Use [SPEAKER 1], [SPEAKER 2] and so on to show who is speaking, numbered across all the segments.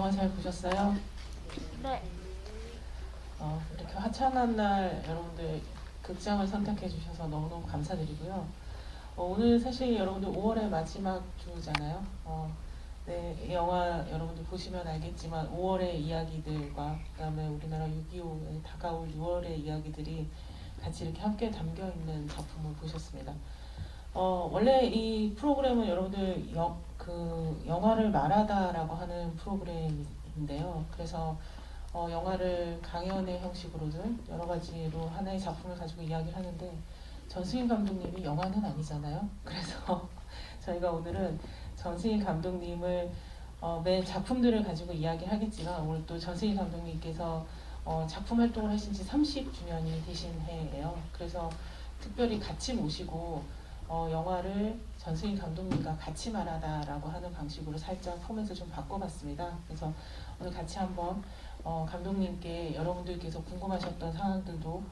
[SPEAKER 1] 영화 잘 보셨어요?
[SPEAKER 2] 네.
[SPEAKER 1] 이렇게 화창한 날 여러분들 극장을 선택해 주셔서 너무너무 감사드리고요. 오늘 사실 여러분들 5월의 마지막 주잖아요. 네, 영화 여러분들 보시면 알겠지만 5월의 이야기들과 그다음에 우리나라 6.25에 다가올 6월의 이야기들이 같이 이렇게 함께 담겨 있는 작품을 보셨습니다. 원래 이 프로그램은 여러분들 영화를 말하다라고 하는 프로그램인데요. 그래서 영화를 강연의 형식으로든 여러 가지로 하나의 작품을 가지고 이야기를 하는데 전승일 감독님이 영화는 아니잖아요. 그래서 저희가 오늘은 전승일 감독님을 매 작품들을 가지고 이야기하겠지만 오늘 또 전승일 감독님께서 작품 활동을 하신 지 30주년이 되신 해예요. 그래서 특별히 같이 모시고 영화를 전승일 감독님과 같이 말하다라고 하는 방식으로 살짝 포맷을 좀 바꿔봤습니다. 그래서 오늘 같이 한번 감독님께 여러분들께서 궁금하셨던 상황들도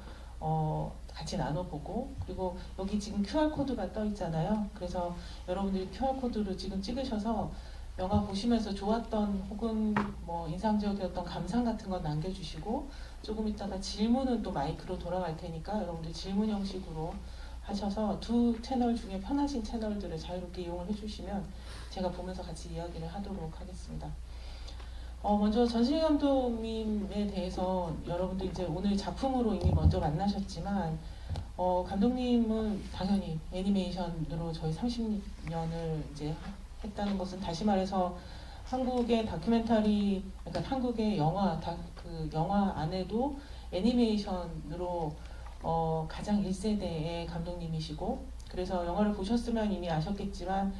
[SPEAKER 1] 같이 나눠보고, 그리고 여기 지금 QR코드가 떠 있잖아요. 그래서 여러분들이 QR코드를 지금 찍으셔서 영화 보시면서 좋았던 혹은 뭐 인상적이었던 감상 같은 거 남겨주시고, 조금 이따가 질문은 또 마이크로 돌아갈 테니까 여러분들 질문 형식으로 하셔서 두 채널 중에 편하신 채널들을 자유롭게 이용을 해주시면 제가 보면서 같이 이야기를 하도록 하겠습니다. 먼저 전승일 감독님에 대해서 여러분들 이제 오늘 작품으로 이미 먼저 만나셨지만 감독님은 당연히 애니메이션으로 저희 30년을 이제 했다는 것은 다시 말해서 한국의 다큐멘터리, 그러니까 한국의 영화, 그 영화 안에도 애니메이션으로 가장 1세대의 감독님이시고, 그래서 영화를 보셨으면 이미 아셨겠지만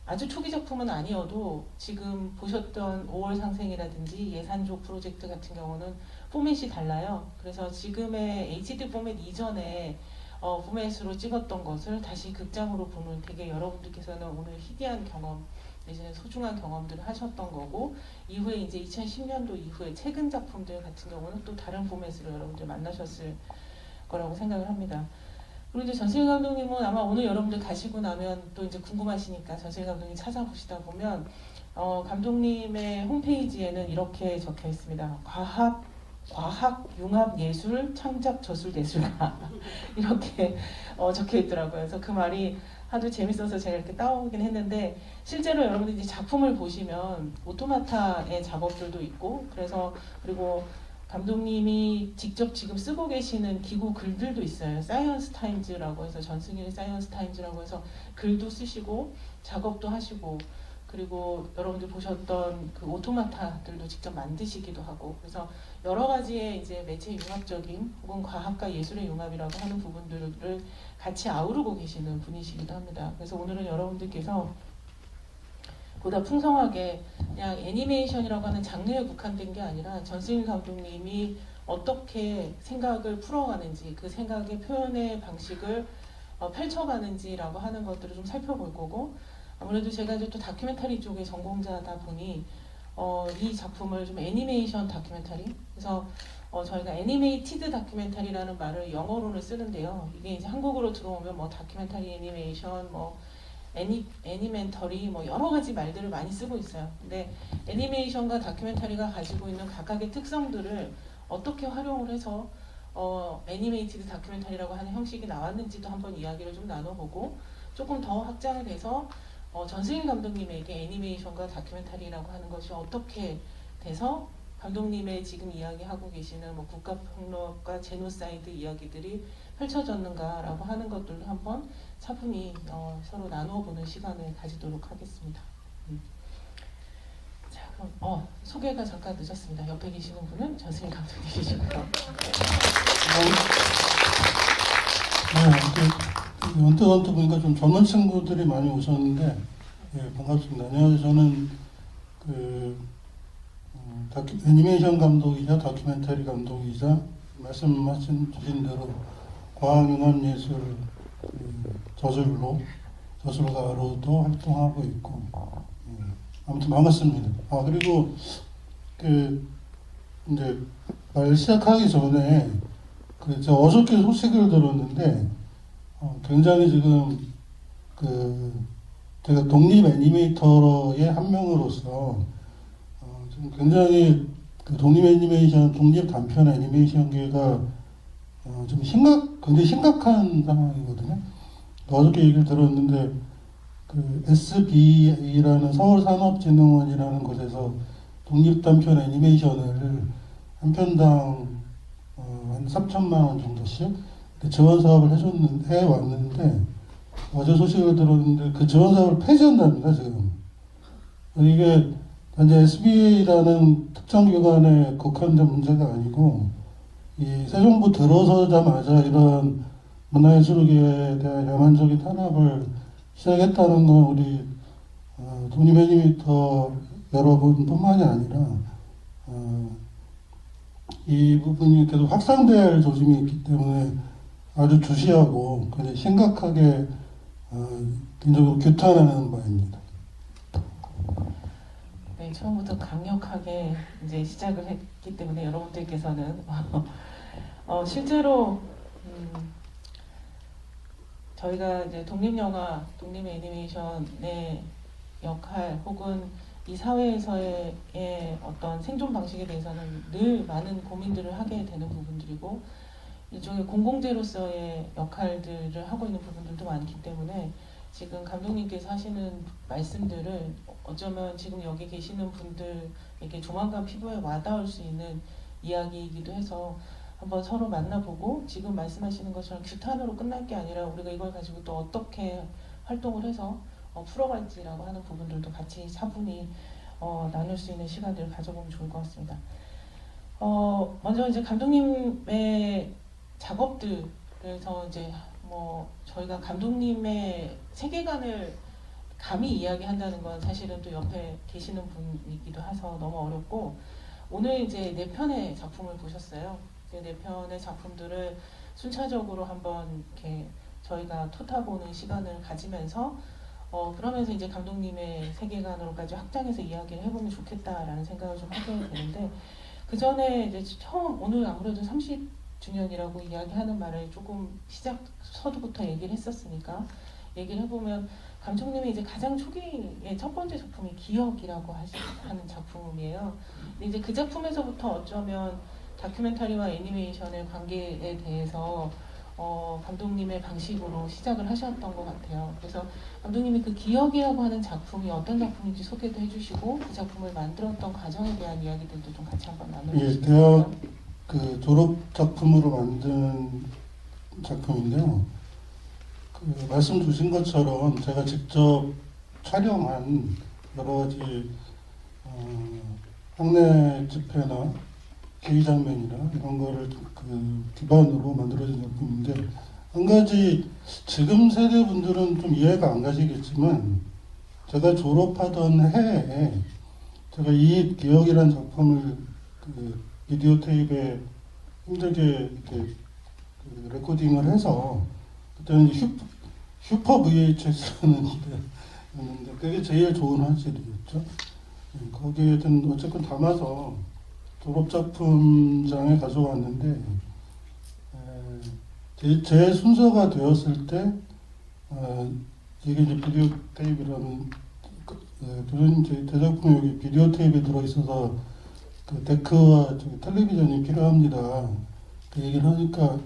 [SPEAKER 1] 아주 초기 작품은 아니어도 지금 보셨던 5월 상생이라든지 예산족 프로젝트 같은 경우는 포맷이 달라요. 그래서 지금의 HD 포맷 이전에 포맷으로 찍었던 것을 다시 극장으로 보는, 되게 여러분들께서는 오늘 희귀한 경험 내지는 소중한 경험들을 하셨던 거고, 이후에 이제 2010년도 이후에 최근 작품들 같은 경우는 또 다른 포맷으로 여러분들 만나셨을 거라고 생각을 합니다. 그리고 이제 전승일 감독님은 아마 오늘 여러분들 가시고 나면 또 이제 궁금하시니까 전승일 감독님 찾아보시다 보면 감독님의 홈페이지에는 이렇게 적혀 있습니다. 과학, 융합, 예술, 창작, 저술, 예술가 이렇게 적혀 있더라고요. 그래서 그 말이 하도 재밌어서 제가 이렇게 따오긴 했는데, 실제로 여러분들이 이제 작품을 보시면 오토마타의 작업들도 있고, 그리고 감독님이 직접 지금 쓰고 계시는 기고 글들도 있어요. 사이언스 타임즈라고 해서, 전승일 사이언스 타임즈라고 해서 글도 쓰시고 작업도 하시고, 그리고 여러분들 보셨던 그 오토마타들도 직접 만드시기도 하고, 그래서 여러 가지의 이제 매체 융합적인 혹은 과학과 예술의 융합이라고 하는 부분들을 같이 아우르고 계시는 분이시기도 합니다. 그래서 오늘은 여러분들께서 보다 풍성하게 그냥 애니메이션이라고 하는 장르에 국한된 게 아니라 전승일 감독님이 어떻게 생각을 풀어가는지, 그 생각의 표현의 방식을 펼쳐가는지라고 하는 것들을 좀 살펴볼 거고, 아무래도 제가 이제 또 다큐멘터리 쪽의 전공자다 보니 이 작품을 좀 애니메이션 다큐멘터리, 그래서 저희가 애니메이티드 다큐멘터리라는 말을 영어로는 쓰는데요. 이게 이제 한국어로 들어오면 뭐 다큐멘터리 애니메이션, 뭐 애니멘터리, 뭐 여러 가지 말들을 많이 쓰고 있어요. 근데 애니메이션과 다큐멘터리가 가지고 있는 각각의 특성들을 어떻게 활용을 해서 애니메이티드 다큐멘터리라고 하는 형식이 나왔는지도 한번 이야기를 좀 나눠보고, 조금 더 확장을 해서 전승일 감독님에게 애니메이션과 다큐멘터리라고 하는 것이 어떻게 돼서 감독님의 지금 이야기하고 계시는 뭐 국가폭력과 제노사이드 이야기들이 펼쳐졌는가라고 하는 것들도 한번 차분히 서로 나누어 보는 시간을 가지도록 하겠습니다. 자, 그럼 소개가 잠깐 늦었습니다. 옆에 계시는 분은 전승일 감독님이시고요.
[SPEAKER 3] 언뜻 보니까 좀 젊은 친구들이 많이 오셨는데, 예, 반갑습니다. 안녕하세요. 저는 애니메이션 감독이자 다큐멘터리 감독이자 말씀하신 대로 과학융합예술 저술가로도 활동하고 있고, 예, 아무튼 반갑습니다. 그리고 이제 말 시작하기 전에 제가 어저께 소식을 들었는데 굉장히 지금 제가 독립 애니메이터의 한 명으로서 지금 굉장히 그 독립 애니메이션, 독립 단편 애니메이션계가 좀 굉장히 심각한 상황이거든요. 어저께 얘기를 들었는데 그 SBA라는 서울산업진흥원이라는 곳에서 독립 단편 애니메이션을 한 편당 한 3천만 원 정도씩 지원 사업을 해왔는데 어제 소식을 들었는데 그 지원 사업을 폐지한답니다 지금. 이게 단지 SBA라는 특정 기관에 국한된 문제가 아니고 이 새 정부 들어서자마자 이런 문화예술계에 대한 야만적인 탄압을 시작했다는 건 우리 독립 애니메이터 여러분뿐만이 아니라 이 부분이 계속 확산될 조짐이 있기 때문에 아주 주시하고 굉장히 심각하게 개인적으로 규탄하는 바입니다.
[SPEAKER 1] 네, 처음부터 강력하게 이제 시작을 했기 때문에 여러분들께서는 실제로 저희가 이제 독립영화, 독립 애니메이션의 역할 혹은 이 사회에서의 어떤 생존 방식에 대해서는 늘 많은 고민들을 하게 되는 부분들이고 일종의 공공재로서의 역할들을 하고 있는 부분들도 많기 때문에 지금 감독님께서 하시는 말씀들을 어쩌면 지금 여기 계시는 분들에게 조만간 피부에 와닿을 수 있는 이야기이기도 해서 한번 서로 만나보고 지금 말씀하시는 것처럼 규탄으로 끝날 게 아니라 우리가 이걸 가지고 또 어떻게 활동을 해서 풀어갈지라고 하는 부분들도 같이 차분히 나눌 수 있는 시간들을 가져보면 좋을 것 같습니다. 먼저 이제 감독님의 작업들에서 이제 저희가 감독님의 세계관을 감히 이야기한다는 건 사실은 또 옆에 계시는 분이기도 해서 너무 어렵고 오늘 이제 4편의 작품을 보셨어요. 그 4편의 작품들을 순차적으로 한번 이렇게 저희가 토타보는 시간을 가지면서 그러면서 이제 감독님의 세계관으로까지 확장해서 이야기를 해보면 좋겠다라는 생각을 좀 하게 되는데 그 전에 이제 오늘 아무래도 30주년이라고 이야기하는 말을 조금 시작 서두부터 얘기를 했었으니까 얘기를 해보면 감독님이 이제 가장 초기의 첫 번째 작품이 기억이라고 하는 작품이에요. 근데 이제 그 작품에서부터 어쩌면 다큐멘터리와 애니메이션의 관계에 대해서 감독님의 방식으로 시작을 하셨던 것 같아요. 그래서 감독님이 그 기억이라고 하는 작품이 어떤 작품인지 소개도 해주시고 그 작품을 만들었던 과정에 대한 이야기들도 좀 같이 한번 나눠주시겠습니까?
[SPEAKER 3] 대학 그 졸업 작품으로 만든 작품인데요. 그 말씀 주신 것처럼 제가 직접 촬영한 여러 가지 학내 집회나 개의 장면이나 이런 거를 그 기반으로 만들어진 작품인데 한 가지 지금 세대 분들은 좀 이해가 안 가시겠지만 제가 졸업하던 해에 제가 이 기억이라는 작품을 그 비디오 테이프에 힘들게 이렇게 그 레코딩을 해서 그때는 슈퍼 VHS라는 시대였는데 그게 제일 좋은 화질이었죠. 거기에 어쨌든 담아서 졸업작품장에 가져왔는데 제 순서가 되었을 때 이게 이제 비디오 테이프라는 도전 제 작품이 여기 비디오 테이프에 들어있어서 그 데크와 텔레비전이 필요합니다. 그 얘기를 하니까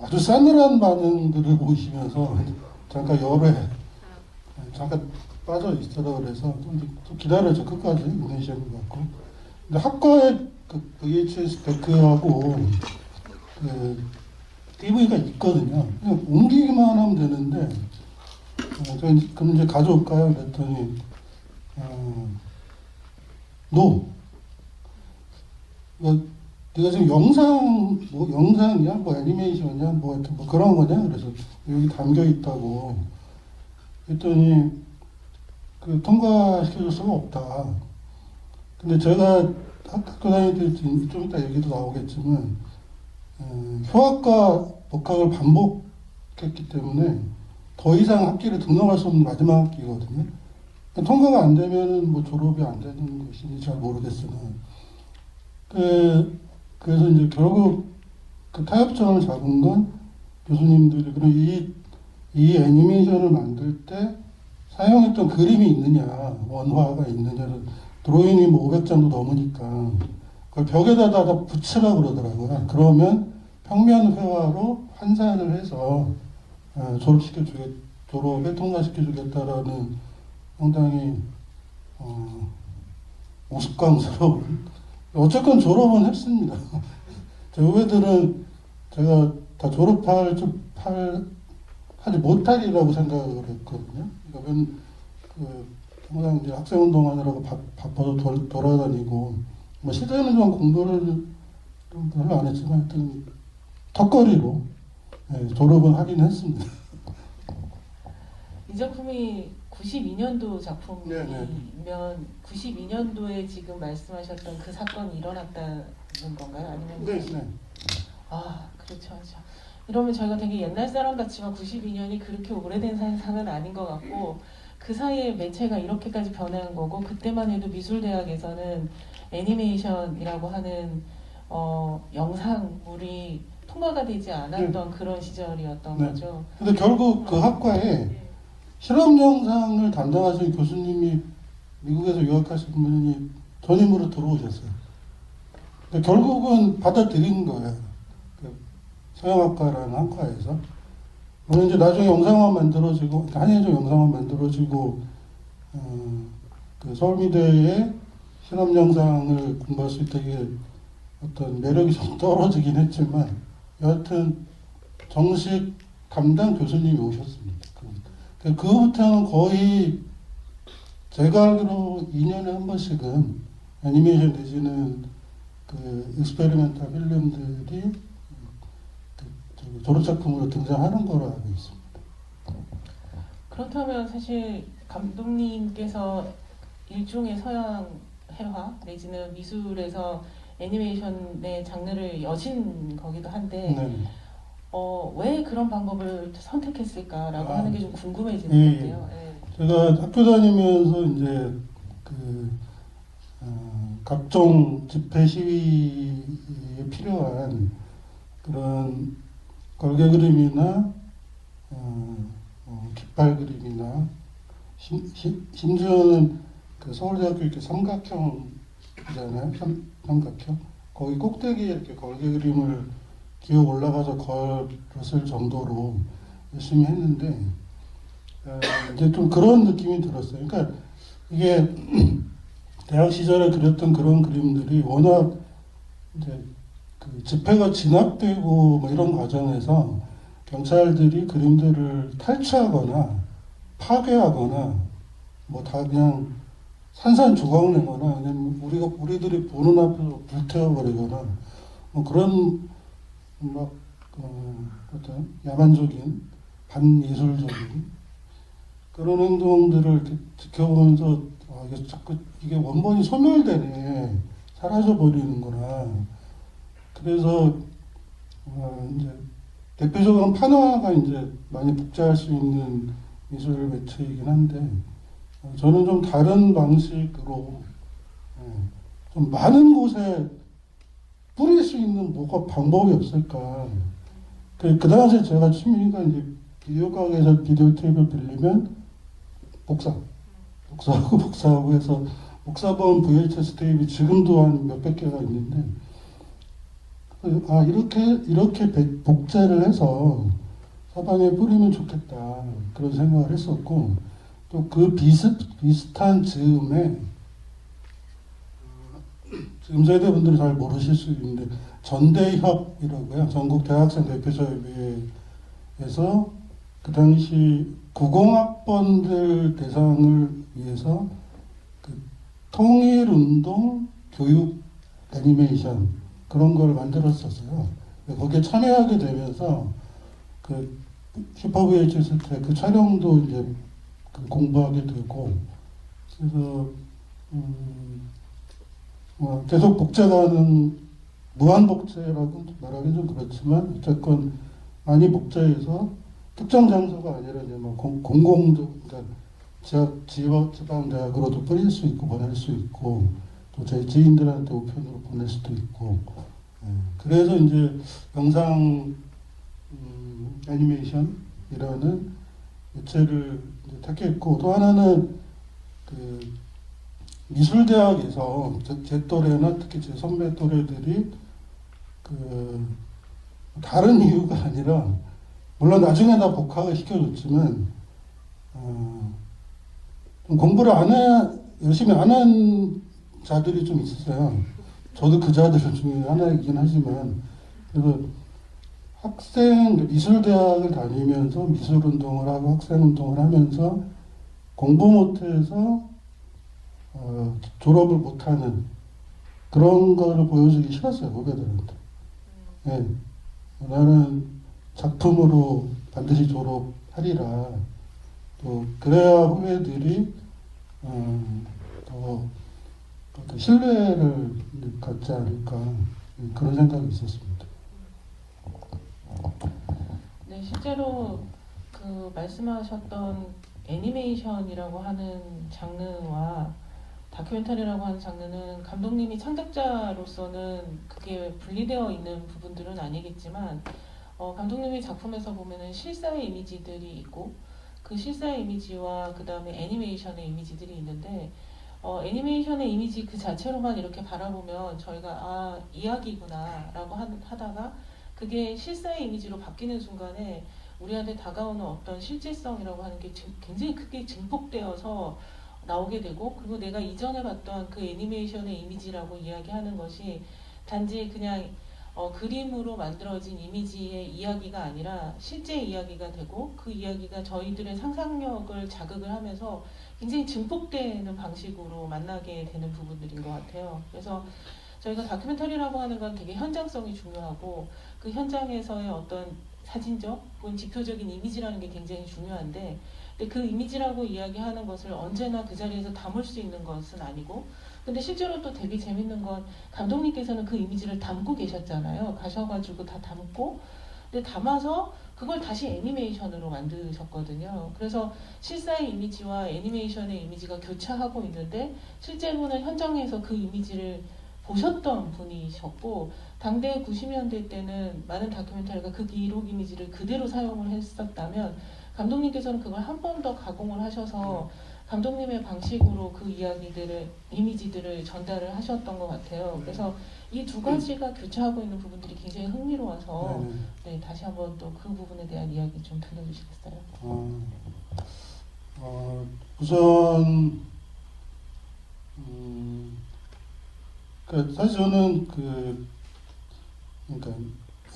[SPEAKER 3] 아주 싸늘한 반응들을 보이시면서 잠깐 열에 잠깐 빠져 있으라 그래서 좀 기다려줘 끝까지 인내시는 것 같고 근데 학과에 그 VHS 데크하고 그 DV가 있거든요. 그냥 옮기기만 하면 되는데 그럼 이제 가져올까요? 그랬더니 NO. 네가 지금 영상이야? 뭐 애니메이션이야? 뭐 그런 거냐? 그래서 여기 담겨 있다고 했더니 그 통과시켜줄 수가 없다. 근데 제가 학교 다닐 때 좀 이따 얘기도 나오겠지만 효학과 복학을 반복했기 때문에 더 이상 학기를 등록할 수 없는 마지막 학기거든요. 통과가 안 되면은 뭐 졸업이 안 되는 것인지 잘 모르겠으나 그래서 이제 결국 그 타협점을 잡은 건 교수님들이 그럼 이 애니메이션을 만들 때 사용했던 그림이 있느냐, 원화가 있느냐를 드로잉이 뭐 500장도 넘으니까 그걸 벽에다 붙이라고 그러더라고요. 그러면 평면 회화로 환산을 해서 졸업에 통과시켜주겠다라는 상당히 우스꽝스러운. 어쨌건 졸업은 했습니다. 제 후배들은 제가 다 하지 못하리라고 생각을 했거든요. 그러니까 항상 이제 학생운동하느라고 바빠서 돌아다니고, 뭐 시대는 좀 공부를 좀 별로 안 했지만 하여튼 턱걸이로 졸업은 하긴 했습니다.
[SPEAKER 1] 이 작품이 92년도
[SPEAKER 3] 네네.
[SPEAKER 1] 작품이면 92년도에 지금 말씀하셨던 그 사건이 일어났다는 건가요? 아니면
[SPEAKER 3] 네.
[SPEAKER 1] 아, 그렇죠. 이러면 저희가 되게 옛날 사람 같지만 92년이 그렇게 오래된 세상은 아닌 것 같고, 그 사이에 매체가 이렇게까지 변한 거고, 그때만 해도 미술대학에서는 애니메이션이라고 하는 영상물이 통과가 되지 않았던 그런 시절이었던
[SPEAKER 3] 네.
[SPEAKER 1] 거죠.
[SPEAKER 3] 근데 결국 그 학과에 실험 영상을 담당하신 교수님이 미국에서 유학하신 분이 전임으로 들어오셨어요. 근데 결국은 받아들인 거예요. 그 서양학과라는 학과에서. 물론 이제 나중에 영상만 만들어지고, 한예종 영상만 만들어지고, 그 서울미대의 실험 영상을 공부했을 때 어떤 매력이 좀 떨어지긴 했지만, 여하튼 정식 담당 교수님이 오셨습니다. 그후부터는 거의 제가 알기로 2년에 한 번씩은 애니메이션 내지는 그 익스페리멘탈 필름들이 졸업작품으로 등장하는 거로 알고 있습니다.
[SPEAKER 1] 그렇다면 사실 감독님께서 일종의 서양 회화 내지는 미술에서 애니메이션의 장르를 여신 거기도 한데
[SPEAKER 3] 네.
[SPEAKER 1] 왜 그런 방법을 선택했을까라고 하는 게 좀 궁금해지는
[SPEAKER 3] 예.
[SPEAKER 1] 건데요.
[SPEAKER 3] 제가 학교 다니면서 이제 각종 집회 시위에 필요한 그런 걸개 그림이나 깃발 그림이나 심지어는 그 서울대학교 이렇게 삼각형이잖아요. 삼각형. 거기 꼭대기에 이렇게 걸개 그림을 기어 올라가서 걸었을 정도로 열심히 했는데 이제 좀 그런 느낌이 들었어요. 그러니까 이게 대학 시절에 그렸던 그런 그림들이 워낙 이제 그 집회가 진압되고 뭐 이런 과정에서 경찰들이 그림들을 탈취하거나 파괴하거나 뭐 다 그냥 산산조각내거나 아니면 우리들이 보는 앞에서 불태워버리거나 뭐 그런 막 어떤 야만적인 반예술적인 그런 행동들을 이렇게 지켜보면서 이게 자꾸 이게 원본이 소멸되네, 사라져 버리는구나. 그래서 이제 대표적으로 판화가 이제 많이 복제할 수 있는 미술 매체이긴 한데 저는 좀 다른 방식으로 좀 많은 곳에 뿌릴 수 있는 뭐가 방법이 없을까. 그 당시에 제가 취미가 이제 비디오 가게에서 비디오 테이프를 빌리면 복사하고 해서 복사본 VHS 테이프 지금도 한 몇백 개가 있는데 이렇게 복제를 해서 사방에 뿌리면 좋겠다 그런 생각을 했었고 또 그 비슷한 즈음에 지금 세대분들이 잘 모르실 수 있는데 전대협이라고요. 전국 대학생 대표협의회에서 그 당시 90학번들 대상을 위해서 그 통일운동 교육 애니메이션 그런 걸 만들었었어요. 거기에 참여하게 되면서 그 슈퍼 VHS 때 그 촬영도 이제 공부하게 되고 그래서 계속 복제가는 무한 복제라고 말하기 좀 그렇지만 어쨌건 많이 복제해서 특정 장소가 아니라 이제 뭐 공공적 그러니까 지방 대학으로도 뿌릴 수 있고 보낼 수 있고 또 제 지인들한테 우편으로 보낼 수도 있고 그래서 이제 영상 애니메이션이라는 매체를 이제 택했고, 또 하나는 그 미술대학에서 제 또래나 특히 제 선배 또래들이 그 다른 이유가 아니라, 물론 나중에 다 복학을 시켜줬지만 좀 공부를 열심히 안 한 자들이 좀 있었어요. 저도 그 자들 중에 하나이긴 하지만, 그래서 미술대학을 다니면서 미술운동을 하고 학생운동을 하면서 공부 못해서 졸업을 못하는 그런 거를 보여주기 싫었어요, 후배들한테. 네. 나는 작품으로 반드시 졸업하리라. 또 그래야 후배들이 더 어떤 신뢰를 갖지 않을까, 그런 생각이 있었습니다.
[SPEAKER 1] 네, 실제로 그 말씀하셨던 애니메이션이라고 하는 장르와 다큐멘터리라고 하는 장르는 감독님이 창작자로서는 그게 분리되어 있는 부분들은 아니겠지만 감독님의 작품에서 보면은 실사의 이미지들이 있고 그 실사의 이미지와 그 다음에 애니메이션의 이미지들이 있는데 애니메이션의 이미지 그 자체로만 이렇게 바라보면 저희가 아 이야기구나 라고 하다가 그게 실사의 이미지로 바뀌는 순간에 우리한테 다가오는 어떤 실제성이라고 하는 게 굉장히 크게 증폭되어서 나오게 되고, 그리고 내가 이전에 봤던 그 애니메이션의 이미지라고 이야기하는 것이 단지 그냥 그림으로 만들어진 이미지의 이야기가 아니라 실제 이야기가 되고, 그 이야기가 저희들의 상상력을 자극을 하면서 굉장히 증폭되는 방식으로 만나게 되는 부분들인 것 같아요. 그래서 저희가 다큐멘터리라고 하는 건 되게 현장성이 중요하고, 그 현장에서의 어떤 사진적 혹은 지표적인 이미지라는 게 굉장히 중요한데, 근데 그 이미지라고 이야기하는 것을 언제나 그 자리에서 담을 수 있는 것은 아니고, 근데 실제로 또 되게 재밌는 건 감독님께서는 그 이미지를 담고 계셨잖아요. 가셔가지고 다 담고, 근데 담아서 그걸 다시 애니메이션으로 만드셨거든요. 그래서 실사의 이미지와 애니메이션의 이미지가 교차하고 있는데 실제로는 현장에서 그 이미지를 보셨던 분이셨고, 당대 90년대 때는 많은 다큐멘터리가 그 기록 이미지를 그대로 사용을 했었다면 감독님께서는 그걸 한 번 더 가공을 하셔서 감독님의 방식으로 그 이야기들을, 이미지들을 전달을 하셨던 것 같아요. 그래서 이 두 가지가 교차하고 있는 부분들이 굉장히 흥미로워서 네, 다시 한번 또 그 부분에 대한 이야기 좀 들려주시겠어요?
[SPEAKER 3] 우선 그러니까 사실 저는 그러니까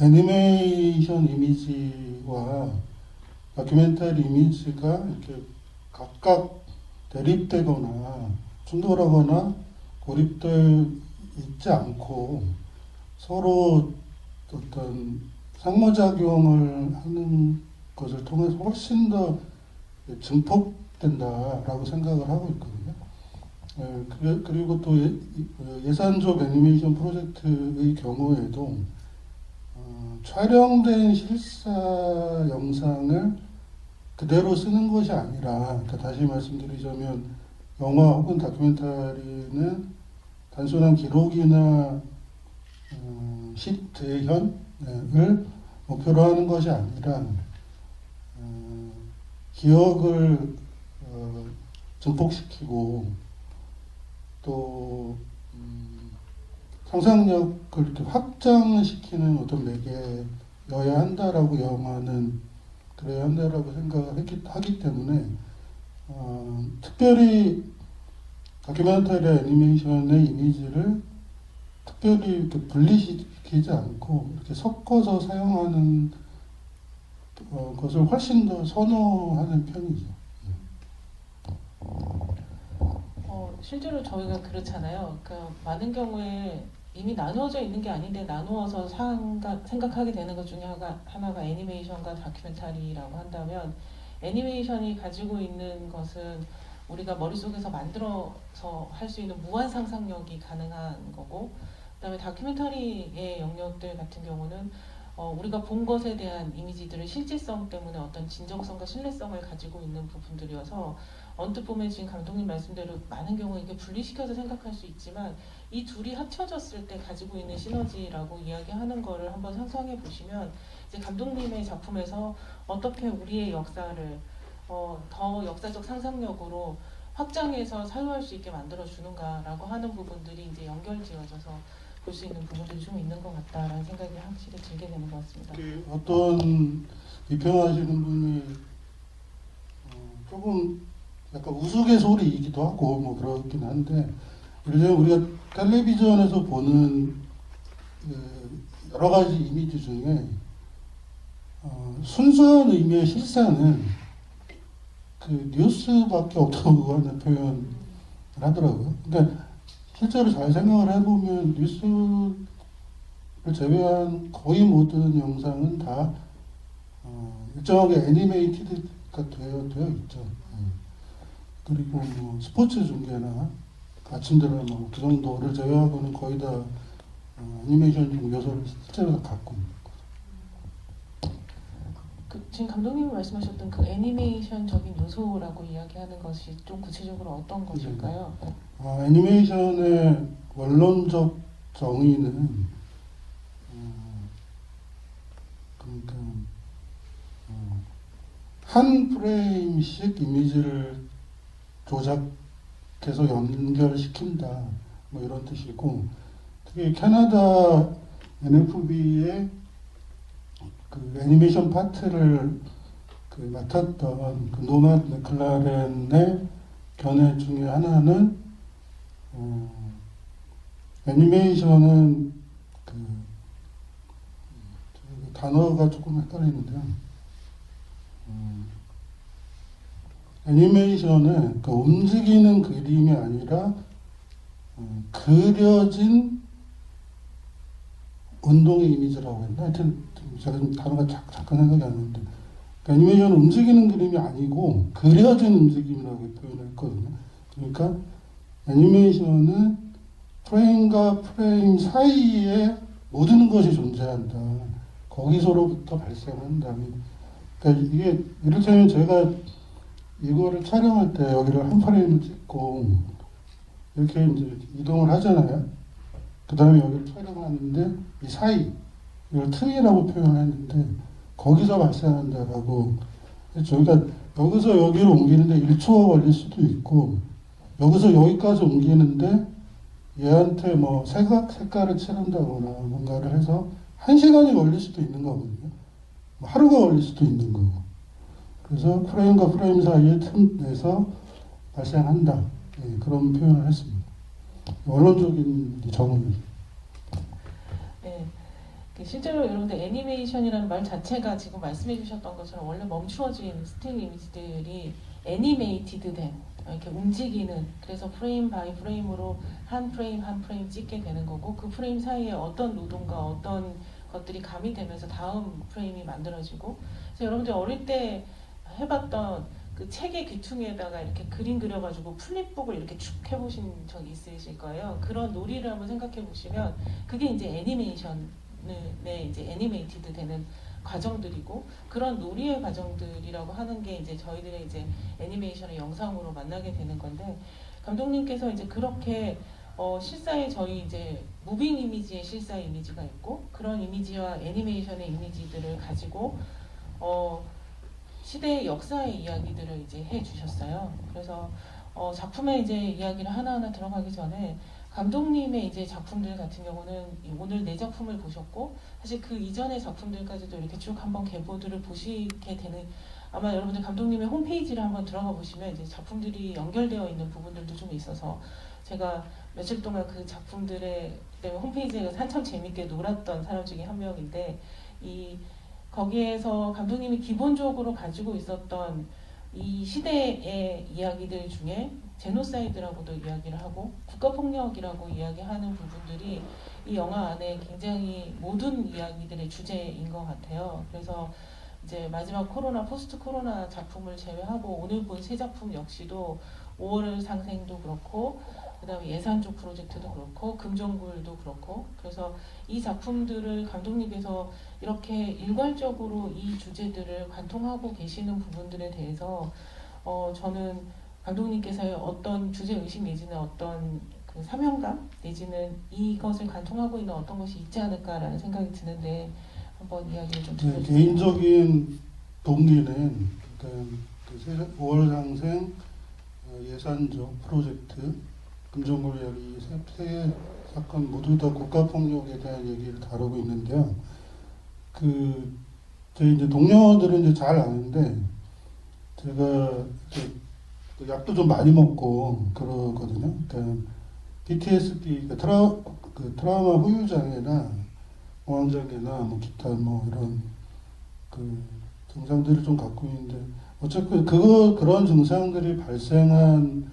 [SPEAKER 3] 애니메이션 이미지와 다큐멘터리 이미지가 이렇게 각각 대립되거나 충돌하거나 고립되어 있지 않고 서로 어떤 상호작용을 하는 것을 통해서 훨씬 더 증폭된다라고 생각을 하고 있거든요. 그리고 또 예산적 애니메이션 프로젝트의 경우에도 촬영된 실사 영상을 그대로 쓰는 것이 아니라, 그러니까 다시 말씀드리자면 영화 혹은 다큐멘터리는 단순한 기록이나 대현을 목표로 하는 것이 아니라 기억을 증폭시키고 또 상상력을 이렇게 확장시키는 어떤 매개여야 한다라고 영화는 그래야 한다라고 생각을 하기 때문에 특별히 다큐멘터리 애니메이션의 이미지를 특별히 이렇게 분리시키지 않고 이렇게 섞어서 사용하는 것을 훨씬 더 선호하는 편이죠.
[SPEAKER 1] 실제로 저희가 그렇잖아요. 그러니까 많은 경우에 이미 나누어져 있는 게 아닌데 나누어서 생각하게 되는 것 중에 하나가 애니메이션과 다큐멘터리라고 한다면, 애니메이션이 가지고 있는 것은 우리가 머릿속에서 만들어서 할 수 있는 무한 상상력이 가능한 거고, 그 다음에 다큐멘터리의 영역들 같은 경우는 우리가 본 것에 대한 이미지들의 실질성 때문에 어떤 진정성과 신뢰성을 가지고 있는 부분들이어서 언뜻 보면 지금 감독님 말씀대로 많은 경우 이게 분리시켜서 생각할 수 있지만 이 둘이 합쳐졌을 때 가지고 있는 시너지라고 이야기하는 거를 한번 상상해 보시면 이제 감독님의 작품에서 어떻게 우리의 역사를 더 역사적 상상력으로 확장해서 사용할 수 있게 만들어 주는가라고 하는 부분들이 이제 연결지어져서 볼 수 있는 부분들이 좀 있는 것 같다라는 생각이 확실히 들게 되는 것 같습니다.
[SPEAKER 3] 어떤 비평하시는 분이 조금 약간 우스갯소리이기도 하고 뭐 그렇긴 한데, 예를 들면 우리가 텔레비전에서 보는 여러 가지 이미지 중에 순수한 의미의 실사는 그 뉴스밖에 없다고 하는 표현을 하더라고요. 그러니까 실제로 잘 생각을 해보면 뉴스를 제외한 거의 모든 영상은 다 일정하게 애니메이티드가 되어 있죠. 그리고 뭐 스포츠 중계나 아침 드라마 그 정도를 제외하고는 거의 다 애니메이션적 요소를 실제로 다 갖고 있는 거죠.
[SPEAKER 1] 지금 감독님이 말씀하셨던 그 애니메이션적인 요소라고 이야기하는 것이 좀 구체적으로 어떤 것일까요?
[SPEAKER 3] 애니메이션의 원론적 정의는 그러니까 한 프레임씩 이미지를 조작해서 연결시킨다 뭐 이런 뜻이고, 특히 캐나다 NFB의 그 애니메이션 파트를 맡았던 그 노맛 맥클라렌의 견해 중에 하나는 애니메이션은 그 단어가 조금 헷갈리는데요. 애니메이션은 그 움직이는 그림이 아니라 그려진 운동의 이미지라고 했나? 하여튼 제가 좀 단어가 잠깐 생각이 안 나는데, 그러니까 애니메이션은 움직이는 그림이 아니고 그려진 움직임이라고 표현했거든요. 그러니까 애니메이션은 프레임과 프레임 사이에 모든 것이 존재한다. 거기서로부터 발생한다. 그러니까 이게 이를테면 제가 이거를 촬영할 때 여기를 한 프레임을 찍고 이렇게 이제 이동을 하잖아요. 그 다음에 여기를 촬영하는데 이 사이, 이걸 틈이라고 표현했는데 거기서 발생한다라고 했죠. 그러니까 여기서 여기로 옮기는데 1초가 걸릴 수도 있고, 여기서 여기까지 옮기는데 얘한테 뭐 색깔을 칠한다거나 뭔가를 해서 1시간이 걸릴 수도 있는 거거든요. 뭐 하루가 걸릴 수도 있는 거고. 그래서 프레임과 프레임 사이의 틈 내에서 발생한다. 그런 표현을 했습니다. 원론적인 정의입니다.
[SPEAKER 1] 네. 실제로 여러분들 애니메이션이라는 말 자체가 지금 말씀해 주셨던 것처럼 원래 멈추어진 스틸 이미지들이 애니메이티드 된, 이렇게 움직이는, 그래서 프레임 바이 프레임으로 한 프레임 한 프레임 찍게 되는 거고, 그 프레임 사이에 어떤 노동과 어떤 것들이 가미되면서 다음 프레임이 만들어지고, 그래서 여러분들 어릴 때 해봤던 그 책의 귀퉁이에다가 이렇게 그림 그려가지고 플립북을 이렇게 쭉 해보신 적이 있으실 거예요. 그런 놀이를 한번 생각해 보시면 그게 이제 애니메이션에 이제 애니메이티드 되는 과정들이고, 그런 놀이의 과정들이라고 하는 게 이제 저희들의 이제 애니메이션의 영상으로 만나게 되는 건데, 감독님께서 이제 그렇게 실사의 저희 이제 무빙 이미지의 실사 이미지가 있고, 그런 이미지와 애니메이션의 이미지들을 가지고 시대의 역사의 이야기들을 이제 해주셨어요. 그래서 작품의 이제 이야기를 하나하나 들어가기 전에 감독님의 이제 작품들 같은 경우는 오늘 네 작품을 보셨고, 사실 그 이전의 작품들까지도 이렇게 쭉 한번 계보들을 보시게 되는, 아마 여러분들 감독님의 홈페이지를 한번 들어가 보시면 이제 작품들이 연결되어 있는 부분들도 좀 있어서, 제가 며칠 동안 그 작품들의 홈페이지에 한참 재밌게 놀았던 사람 중에 한 명인데, 거기에서 감독님이 기본적으로 가지고 있었던 이 시대의 이야기들 중에 제노사이드라고도 이야기를 하고 국가폭력이라고 이야기하는 부분들이 이 영화 안에 굉장히 모든 이야기들의 주제인 것 같아요. 그래서 이제 마지막 코로나, 포스트 코로나 작품을 제외하고 오늘 본 세 작품 역시도 5월 상생도 그렇고, 그 다음에 예산조 프로젝트도 그렇고, 금정굴도 그렇고, 그래서 이 작품들을 감독님께서 이렇게 일괄적으로 이 주제들을 관통하고 계시는 부분들에 대해서 저는 감독님께서의 어떤 주제의식 내지는 어떤 그 사명감 내지는 이것을 관통하고 있는 어떤 것이 있지 않을까라는 생각이 드는데, 한번 이야기를 좀 들어주세요.
[SPEAKER 3] 개인적인 동기는 5월 상생 예산적 프로젝트 금정골 이야기 세 사건 모두 다 국가폭력에 대한 얘기를 다루고 있는데요. 저희 이제 동료들은 이제 잘 아는데 제가 그 약도 좀 많이 먹고 그러거든요. 그러니까 PTSD, 트라우마 후유 장애나 공황 장애나 뭐 기타 뭐 이런 그 증상들을 좀 갖고 있는데 어쨌든 그런 증상들이 발생한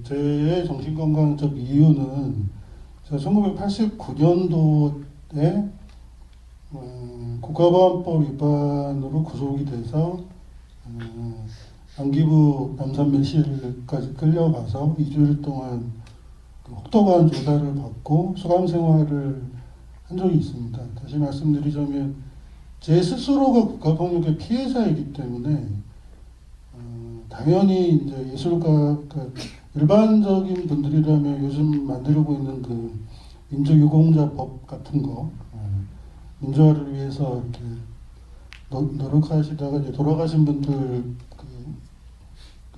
[SPEAKER 3] 제 정신건강적 이유는 제가 1989년도에 국가보안법 위반으로 구속이 돼서 안기부 남산밀실까지 끌려가서 2주일 동안 혹독한 조사를 받고 수감 생활을 한 적이 있습니다. 다시 말씀드리자면 제 스스로가 국가폭력의 피해자이기 때문에 당연히 이제 예술가 일반적인 분들이라면 요즘 만들고 있는 그 민주유공자법 같은 거 민주화를 위해서 이렇게 노력하시다가 이제 돌아가신 분들 그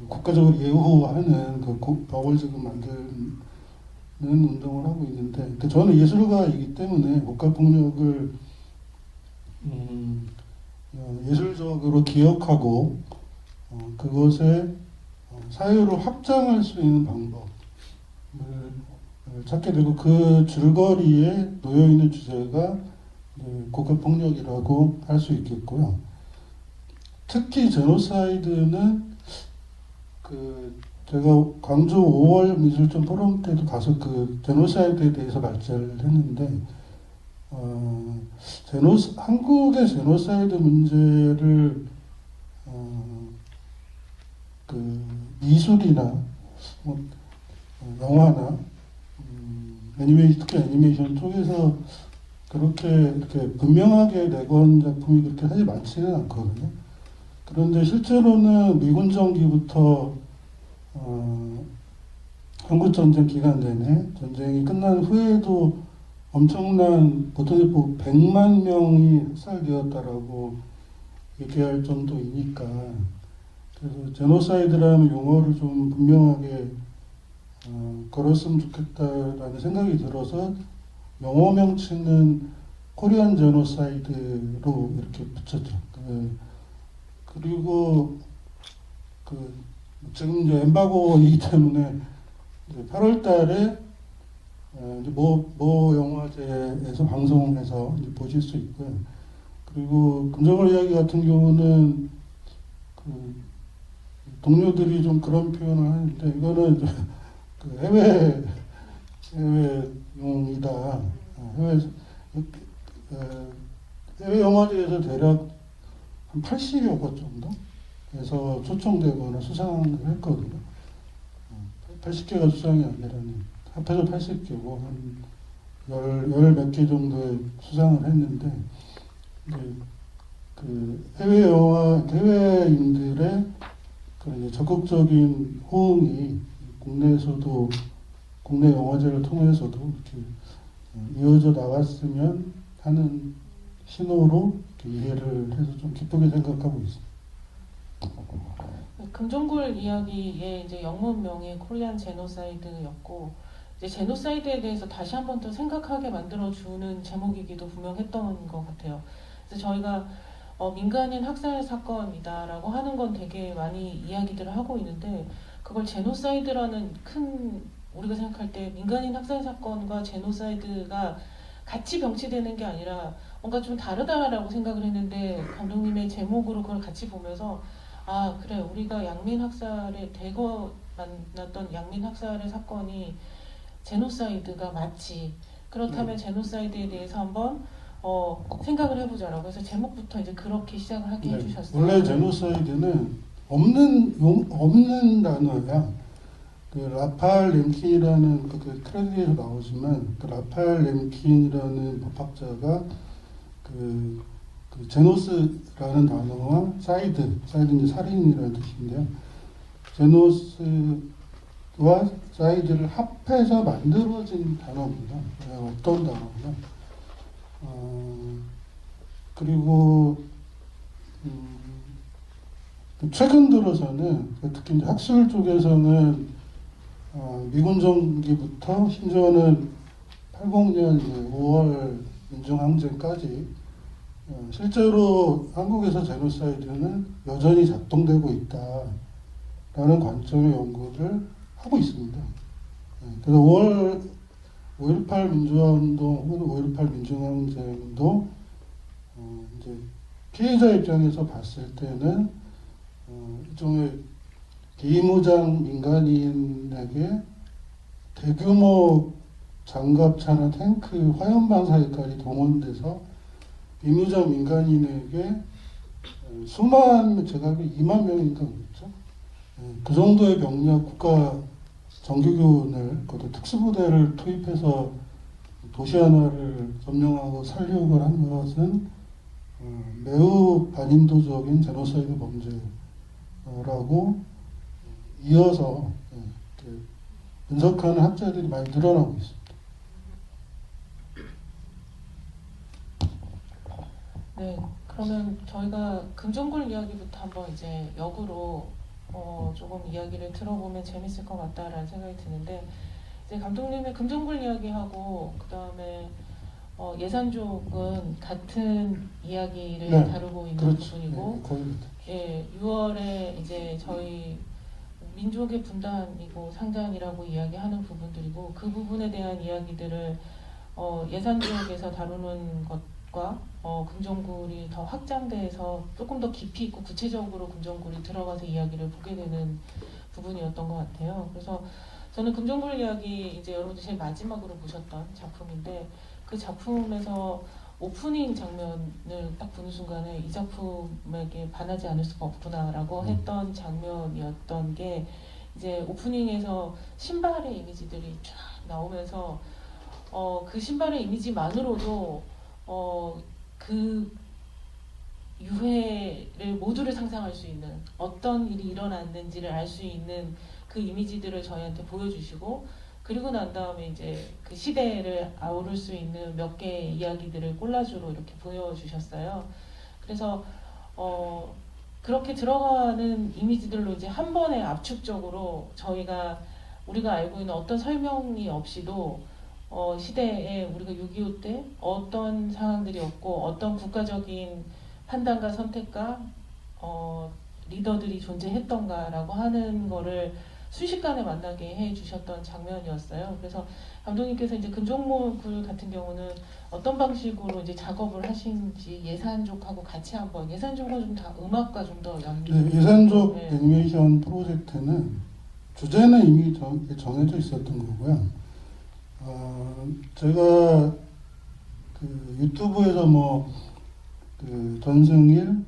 [SPEAKER 3] 국가적으로 예우하는 그 법을 지금 만드는 운동을 하고 있는데 저는 예술가이기 때문에 국가폭력을 예술적으로 기억하고 그것에 사유를 확장할 수 있는 방법을 찾게 되고 그 줄거리에 놓여 있는 주제가 국가폭력이라고 할 수 있겠고요. 특히 제노사이드는 제가 광주 5월 미술전 포럼 때도 가서 그 제노사이드에 대해서 말씀을 했는데 한국의 제노사이드 문제를 미술이나 영화나 특히 애니메이션 쪽에서 그렇게 이렇게 분명하게 내건 작품이 그렇게 사실 많지는 않거든요. 그런데 실제로는 미군 정기부터 한국전쟁 기간 내내 전쟁이 끝난 후에도 엄청난 보통 뭐 100만 명이 학살되었다라고 얘기할 정도이니까 그래서 제노사이드라는 용어를 좀 분명하게 걸었으면 좋겠다라는 생각이 들어서 영어 명칭은 코리안 제노사이드로 이렇게 붙였죠. 그리고 지금 이제 엠바고이기 때문에 8월달에 모 영화제에서 방송해서 보실 수 있고요. 그리고 금정월 이야기 같은 경우는 동료들이 좀 그런 표현을 하는데 이거는 해외용이다. 해외 영화제에서 대략 한 80여 곳 정도에서 초청되거나 수상을 했거든요. 80개가 수상이 아니라니 합해서 80개고 한 몇 개 정도의 수상을 했는데 해외인들의 적극적인 호응이 국내에서도 국내 영화제를 통해서도 이렇게 이어져 나갔으면 하는 신호로 이해를 해서 좀 기쁘게 생각하고 있습니다.
[SPEAKER 1] 금종굴 이야기의 이제 영문명이 코리안 제노사이드였고 이제 제노사이드에 대해서 다시 한 번 더 생각하게 만들어주는 제목이기도 분명했던 것 같아요. 그래서 저희가 민간인 학살 사건이다라고 하는 건 되게 많이 이야기들을 하고 있는데 그걸 제노사이드라는 우리가 생각할 때 민간인 학살 사건과 제노사이드가 같이 병치되는 게 아니라 뭔가 좀 다르다라고 생각을 했는데 감독님의 제목으로 그걸 같이 보면서 아 그래 우리가 양민 학살에 대거 만났던 양민 학살의 사건이 제노사이드가 맞지 그렇다면 제노사이드에 대해서 한번 생각을 해보자라고 해서 제목부터 이제 그렇게 시작을 하게 해주셨어요.
[SPEAKER 3] 원래 제노사이드는 없는 단어야. 라팔 렘킨이라는 그 크레딧에서 나오지만 라팔 렘킨이라는 법학자가 제노스라는 단어와 사이드는 이제 살인이라는 뜻인데요. 제노스와 사이드를 합해서 만들어진 단어입니다. 어떤 단어냐? 그리고 최근 들어서는 특히 이제 학술 쪽에서는 미군 정기부터 심지어는 80년 5월 민중항쟁까지 실제로 한국에서 제노사이드는 여전히 작동되고 있다라는 관점의 연구를 하고 있습니다. 그래서 5.18 민주화운동 혹은 5.18 민중항쟁도 이제 피해자 입장에서 봤을 때는 일종의 비무장 민간인에게 대규모 장갑차나 탱크, 화염방사기까지 동원돼서 비무장 민간인에게 수만, 제가 2만 명인가 그랬죠. 그 정도의 병력 국가 정규군을, 그것도 특수부대를 투입해서 도시 하나를 점령하고 살려고 한 것은 매우 반인도적인 제노사이드 범죄라고 이어서 분석하는 학자들이 많이 늘어나고 있습니다.
[SPEAKER 1] 네, 그러면 저희가 금정골 이야기부터 한번 이제 역으로 조금 이야기를 들어보면 재밌을 것 같다라는 생각이 드는데, 이제 감독님의 금정골 이야기하고 그 다음에 예산족은 같은 이야기를
[SPEAKER 3] 네,
[SPEAKER 1] 다루고 있는
[SPEAKER 3] 그렇죠.
[SPEAKER 1] 부분이고, 예, 6월에 이제 저희 민족의 분단이고 상장이라고 이야기하는 부분들이고, 그 부분에 대한 이야기들을 예산족에서 다루는 것과 금정굴이 더 확장돼서 조금 더 깊이 있고 구체적으로 금정굴이 들어가서 이야기를 보게 되는 부분이었던 것 같아요. 그래서 저는 금정굴 이야기 이제 여러분들 제일 마지막으로 보셨던 작품인데, 그 작품에서 오프닝 장면을 딱 보는 순간에 이 작품에게 반하지 않을 수가 없구나라고 했던 장면이었던 게, 이제 오프닝에서 신발의 이미지들이 쫙 나오면서 그 신발의 이미지만으로도 그 유해를 모두를 상상할 수 있는, 어떤 일이 일어났는지를 알 수 있는 그 이미지들을 저희한테 보여주시고, 그리고 난 다음에 이제 그 시대를 아우를 수 있는 몇 개의 이야기들을 콜라주로 이렇게 보여주셨어요. 그래서 그렇게 들어가는 이미지들로 이제 한 번에 압축적으로 우리가 알고 있는 어떤 설명이 없이도 시대에 우리가 6.25 때 어떤 상황들이었고 어떤 국가적인 판단과 선택과 리더들이 존재했던가라고 하는 거를 순식간에 만나게 해주셨던 장면이었어요. 그래서 감독님께서 이제 금정골 같은 경우는 어떤 방식으로 이제 작업을 하신지 예산족하고 같이 한번, 예산족은 좀 다 음악과 좀 더 연결.
[SPEAKER 3] 네, 예산족
[SPEAKER 1] 네.
[SPEAKER 3] 애니메이션 프로젝트는 주제는 이미 정해져 있었던 거고요. 제가 그 유튜브에서 그 전승일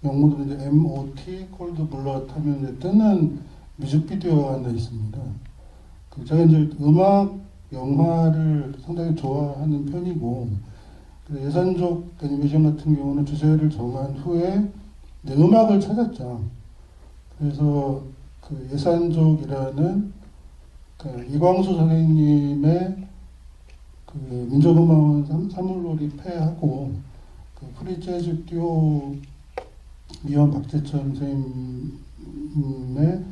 [SPEAKER 3] 영모들 이제 MOT 콜드 블럿 하면 이제 뜨는 뮤직비디오가 하나 있습니다. 제가 이제 음악 영화를 상당히 좋아하는 편이고, 예산족 애니메이션 같은 경우는 주제를 정한 후에 음악을 찾았죠. 그래서 그 예산족이라는 그 이광수 선생님의 그 민족음악원 사물놀이 패하고 그 프리재즈 듀오 미연 박재천 선생님의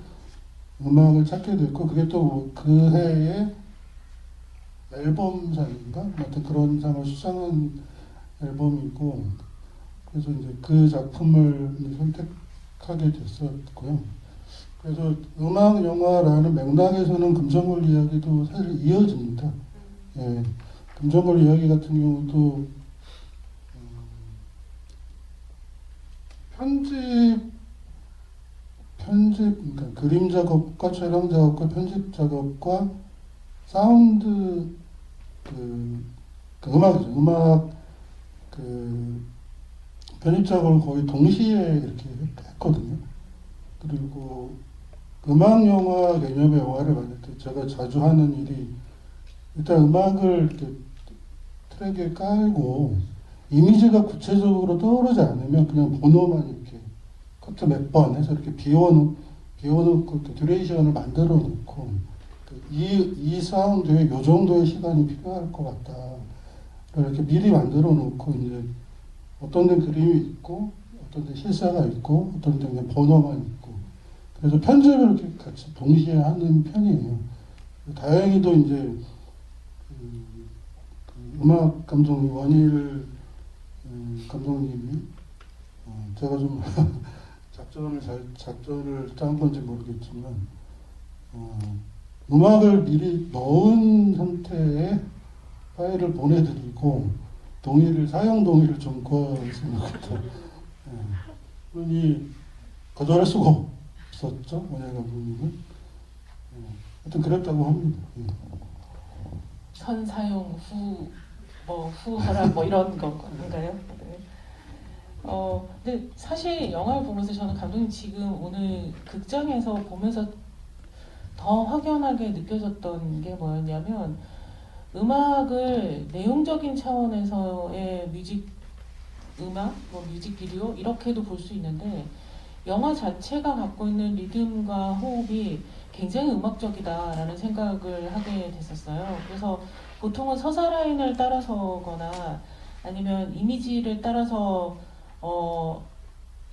[SPEAKER 3] 음악을 찾게 됐고, 그게 또 그 해에 앨범상인가? 하여튼 그런 상을 수상한 앨범이고, 그래서 이제 그 작품을 선택하게 됐었고요. 그래서 음악 영화라는 맥락에서는 금정골 이야기도 사실 이어집니다. 예, 금정골 이야기 같은 경우도 그러니까 그림 작업과 촬영 작업과 편집 작업과 사운드 음악이죠. 음악 편집 작업을 거의 동시에 이렇게 했거든요. 그리고 음악 영화 개념의 영화를 만들 때 제가 자주 하는 일이, 일단 음악을 이렇게 트랙에 깔고 이미지가 구체적으로 떠오르지 않으면 그냥 번호만 이렇게 커트 몇 번 해서 이렇게 비워놓고 듀레이션을 만들어 놓고, 이 사운드에 요 정도의 시간이 필요할 것 같다. 이렇게 미리 만들어 놓고, 이제 어떤 데는 그림이 있고 어떤 데 실사가 있고 어떤 데 그냥 번호만 있고 그래서 편집을 이렇게 같이 동시에 하는 편이에요. 다행히도 이제 그 음악 감독 원일 감독님이 제가 좀 작전을 짠 건지 모르겠지만 음악을 미리 넣은 상태의 파일을 보내드리고 사용 동의를 좀 구했습니다. 그러니 거절할 수가 없었죠, 원일 감독님은. 하여튼 그랬다고 합니다.
[SPEAKER 1] 선사용 후 허락 뭐 이런 건가요? 네. 근데 사실 영화를 보면서 저는 감독님 지금 오늘 극장에서 보면서 더 확연하게 느껴졌던 게 뭐였냐면 음악을 내용적인 차원에서의 음악, 뭐 뮤직비디오 이렇게도 볼 수 있는데 영화 자체가 갖고 있는 리듬과 호흡이 굉장히 음악적이다라는 생각을 하게 됐었어요. 그래서 보통은 서사 라인을 따라서거나 아니면 이미지를 따라서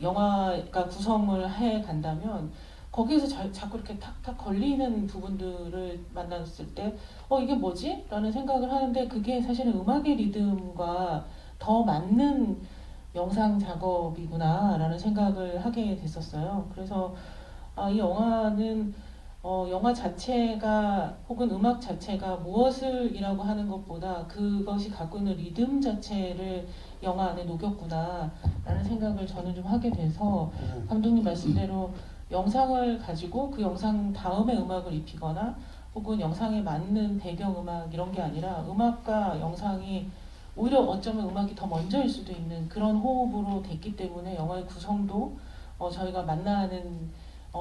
[SPEAKER 1] 영화가 구성을 해 간다면 거기에서 자꾸 이렇게 탁탁 걸리는 부분들을 만났을 때 이게 뭐지? 라는 생각을 하는데 그게 사실은 음악의 리듬과 더 맞는 영상 작업이구나 라는 생각을 하게 됐었어요. 그래서 이 영화는 영화 자체가 혹은 음악 자체가 무엇을 이라고 하는 것보다 그것이 갖고 있는 리듬 자체를 영화 안에 녹였구나 라는 생각을 저는 좀 하게 돼서 감독님 말씀대로 영상을 가지고 그 영상 다음에 음악을 입히거나 혹은 영상에 맞는 배경음악 이런 게 아니라 음악과 영상이 오히려 어쩌면 음악이 더 먼저일 수도 있는 그런 호흡으로 됐기 때문에 영화의 구성도 저희가 만나는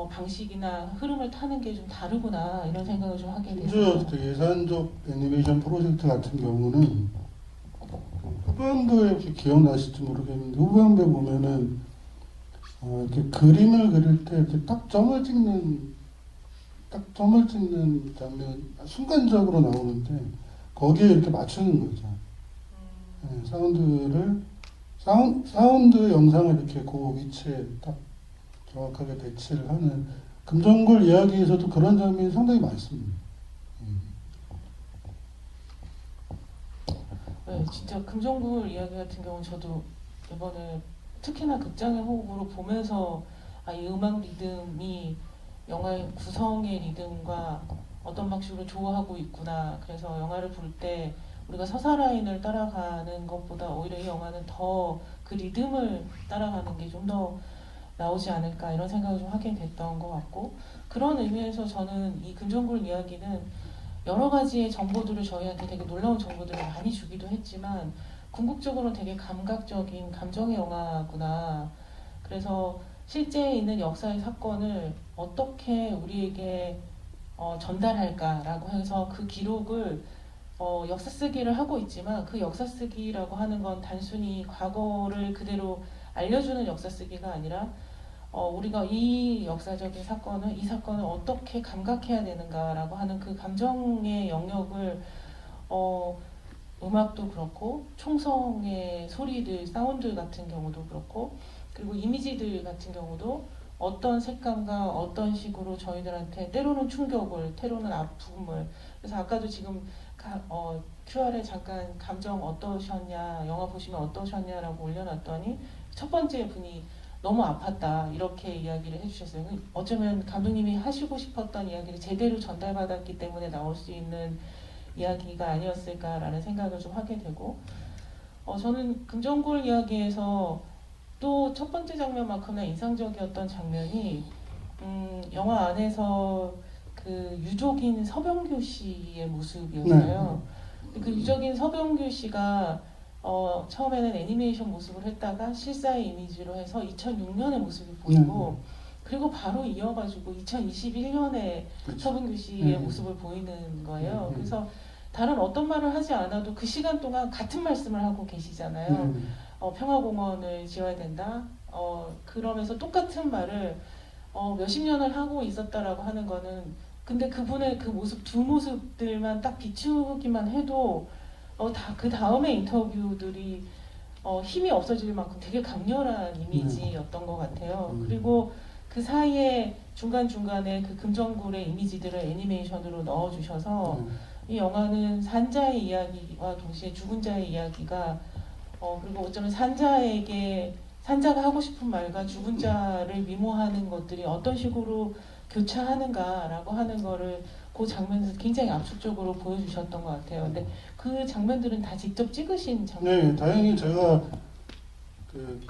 [SPEAKER 1] 방식이나 흐름을 타는 게 좀 다르구나 이런 생각을 좀 하게 됐어요.
[SPEAKER 3] 심지어 예산적 애니메이션 프로젝트 같은 경우는 후반부에 혹시 기억나실지 모르겠는데 후반부에 보면은 이렇게 그림을 그릴 때 이렇게 딱 점을 찍는 장면 순간적으로 나오는데 거기에 이렇게 맞추는 거죠. 사운드 영상을 이렇게 그 위치에 딱 정확하게 배치를 하는 금정골 이야기에서도 그런 장면이 상당히 많습니다.
[SPEAKER 1] 네, 진짜 금정굴 이야기 같은 경우는 저도 이번에 특히나 극장의 호흡으로 보면서 이 음악 리듬이 영화의 구성의 리듬과 어떤 방식으로 조화하고 있구나. 그래서 영화를 볼 때 우리가 서사 라인을 따라가는 것보다 오히려 이 영화는 더 그 리듬을 따라가는 게 좀 더 나오지 않을까 이런 생각을 좀 하게 됐던 것 같고 그런 의미에서 저는 이 금정굴 이야기는 여러 가지의 정보들을 저희한테 되게 놀라운 정보들을 많이 주기도 했지만 궁극적으로 되게 감각적인 감정의 영화구나. 그래서 실제 있는 역사의 사건을 어떻게 우리에게 전달할까라고 해서 그 기록을 역사 쓰기를 하고 있지만 그 역사 쓰기라고 하는 건 단순히 과거를 그대로 알려주는 역사 쓰기가 아니라 우리가 이 역사적인 사건을 이 사건을 어떻게 감각해야 되는가라고 하는 그 감정의 영역을 음악도 그렇고 총성의 소리들 사운드 같은 경우도 그렇고 그리고 이미지들 같은 경우도 어떤 색감과 어떤 식으로 저희들한테 때로는 충격을 때로는 아픔을 그래서 아까도 지금 QR에 잠깐 감정 어떠셨냐 영화 보시면 어떠셨냐라고 올려놨더니 첫 번째 분이 너무 아팠다 이렇게 이야기를 해주셨어요. 어쩌면 감독님이 하시고 싶었던 이야기를 제대로 전달받았기 때문에 나올 수 있는 이야기가 아니었을까라는 생각을 좀 하게 되고 저는 금정골 이야기에서 또 첫 번째 장면만큼이나 인상적이었던 장면이 영화 안에서 그 유족인 서병규 씨의 모습이었어요. 그 유족인 서병규 씨가 처음에는 애니메이션 모습을 했다가 실사의 이미지로 해서 2006년의 모습이 보이고 그리고 바로 이어가지고 2021년에 서병규 씨의 모습을 보이는 거예요. 그래서 다른 어떤 말을 하지 않아도 그 시간 동안 같은 말씀을 하고 계시잖아요. 평화공원을 지어야 된다. 그러면서 똑같은 말을 몇십 년을 하고 있었다라고 하는 거는 근데 그분의 그 모습 두 모습들만 딱 비추기만 해도 다 그 다음에 인터뷰들이 힘이 없어질 만큼 되게 강렬한 이미지였던 것 같아요.
[SPEAKER 3] 음.
[SPEAKER 1] 그리고 그 사이에 중간중간에 그 금정굴의 이미지들을 애니메이션으로 넣어주셔서 이 영화는 산자의 이야기와 동시에 죽은 자의 이야기가 그리고 어쩌면 산자가 하고 싶은 말과 죽은 자를 미모하는 것들이 어떤 식으로 교차하는가라고 하는 거를 그 장면에서 굉장히 압축적으로 보여주셨던 것 같아요. 근데 그 장면들은 다 직접 찍으신 장면.
[SPEAKER 3] 네, 다행히 제가 그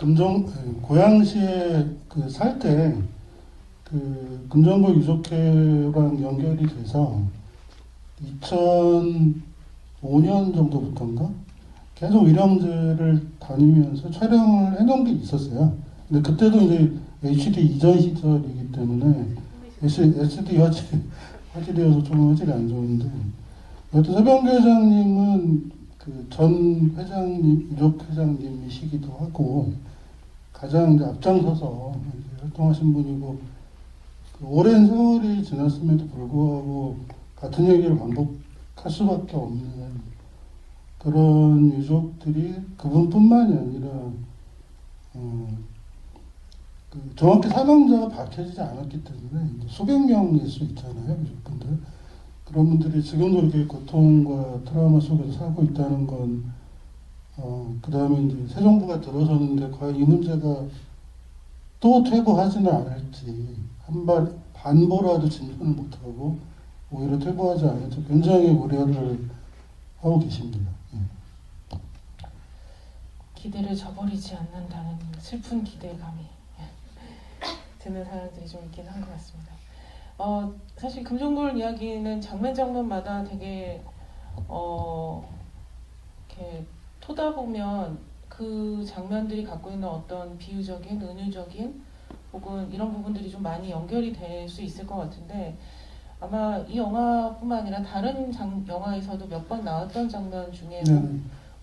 [SPEAKER 3] 고양시에 그 살 때 그 금정구 유족회랑 연결이 돼서 2005년 정도부터인가 계속 위령제를 다니면서 촬영을 해놓은 게 있었어요. 근데 그때도 이제 HD 이전 시절이기 때문에 SD 화질이어서 좀 화질이 안 좋은데, 여튼 서병규 회장님은 그 전 회장님, 유족 회장님이시기도 하고 가장 이제 앞장서서 이제 활동하신 분이고, 그 오랜 세월이 지났음에도 불구하고 같은 얘기를 반복할 수밖에 없는 그런 유족들이 그분뿐만이 아니라 그 정확히 사망자가 밝혀지지 않았기 때문에 수백 명일 수 있잖아요, 유족분들. 그런 분들이 지금도 이렇게 고통과 트라우마 속에서 살고 있다는 건, 그 다음에 이제 새 정부가 들어서는데 과연 이 문제가 또 퇴보하지는 않을지, 반보라도 진전을 못하고 오히려 퇴보하지 않을지 굉장히 우려를 하고 계십니다.
[SPEAKER 1] 기대를 저버리지 않는다는 슬픈 기대감이 드는 사람들이 좀 있긴 한 것 같습니다. 사실 금정굴 이야기는 장면마다 되게 이렇게 토다 보면 그 장면들이 갖고 있는 어떤 비유적인, 은유적인 혹은 이런 부분들이 좀 많이 연결이 될 수 있을 것 같은데, 아마 이 영화뿐만 아니라 다른 영화에서도 몇 번 나왔던 장면 중에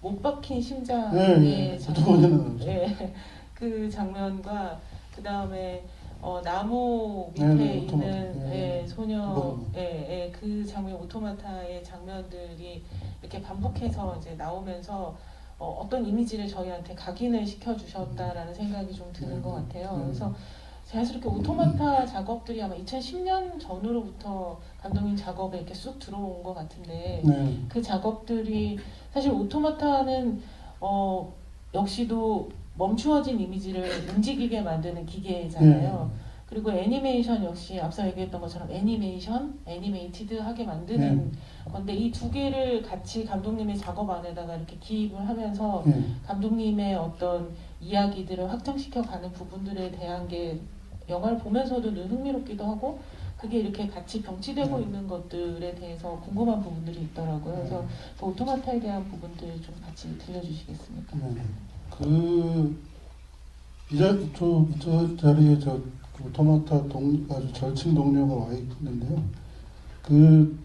[SPEAKER 1] 못 박힌 심장의 장면, 그 장면과 그 다음에 나무 밑에 있는 소녀의 그 장면, 오토마타의 장면들이 이렇게 반복해서 이제 나오면서 어떤 이미지를 저희한테 각인을 시켜주셨다라는 생각이 좀 드는 것 같아요. 그래서 자연스럽게 오토마타 작업들이 아마 2010년 전으로부터 감독님 작업에 이렇게 쑥 들어온 것 같은데, 그 작업들이 사실 오토마타는 역시도 멈추어진 이미지를 움직이게 만드는 기계잖아요. 그리고 애니메이션 역시 앞서 얘기했던 것처럼 애니메이티드하게 만드는 건데, 이 두 개를 같이 감독님의 작업 안에다가 이렇게 기입을 하면서 감독님의 어떤 이야기들을 확장시켜가는 부분들에 대한 게 영화를 보면서도 늘 흥미롭기도 하고, 그게 이렇게 같이 병치되고 있는 것들에 대해서 궁금한 부분들이 있더라고요. 그래서 그 오토마타에 대한 부분들 좀 같이 들려주시겠습니까?
[SPEAKER 3] 저 자리에 오토마타 아주 절친 동료가 와 있는데요. 그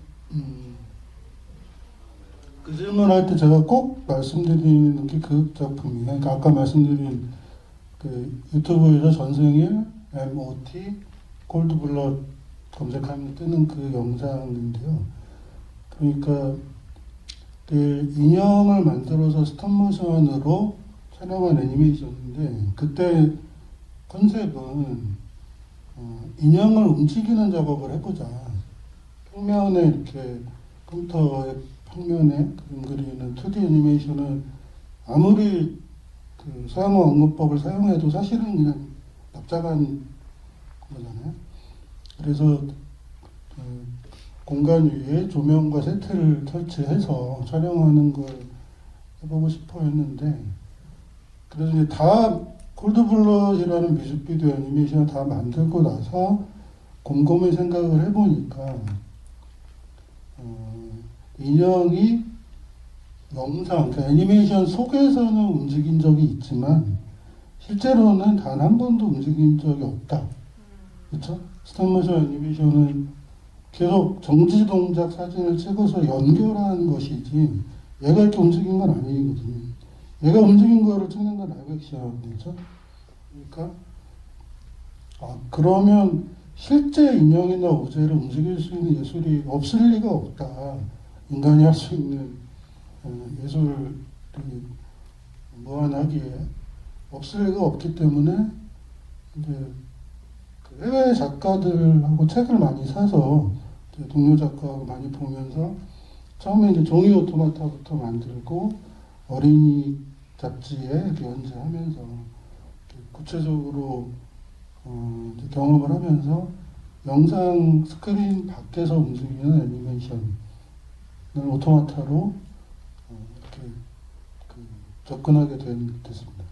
[SPEAKER 3] 질문할 때 제가 꼭 말씀드리는 게 그 작품이에요. 그러니까 아까 말씀드린 그 유튜브에서 전생일 MOT 콜드블러 검색하면 뜨는 그 영상인데요. 그러니까 그 인형을 만들어서 스톱모션으로 촬영한 애니메이션인데, 그때 컨셉은 인형을 움직이는 작업을 해보자. 평면에 이렇게 컴퓨터의 평면에 그림 그리는 2D 애니메이션은 아무리 그 서양어 언어법을 사용해도 사실은 그냥 납작한 거잖아요. 그래서 공간 위에 조명과 세트를 설치해서 촬영하는 걸 해보고 싶어 했는데, 그래서 이제 다 콜드블러이라는 뮤직비디오 애니메이션을 다 만들고 나서 곰곰이 생각을 해보니까 인형이 영상, 그러니까 애니메이션 속에서는 움직인 적이 있지만 실제로는 단 한 번도 움직인 적이 없다. 그렇죠? 스톱모션 애니메이션은 계속 정지 동작 사진을 찍어서 연결하는 것이지 얘가 이렇게 움직인 건 아니거든요. 얘가 움직인 거를 찍는 건 라이브 액션이죠. 그러니까 그러면 실제 인형이나 오제를 움직일 수 있는 예술이 없을 리가 없다. 인간이 할 수 있는 예술이 무한한 하기에 없을 리가 없기 때문에 이제 그 해외 작가들하고 책을 많이 사서 이제 동료 작가하고 많이 보면서 처음에 이제 종이 오토마타부터 만들고 어린이 잡지에 이렇게 연재하면서 이렇게 구체적으로 이제 경험을 하면서 영상 스크린 밖에서 움직이는 애니메이션을 오토마타로 이렇게 접근하게 됐습니다.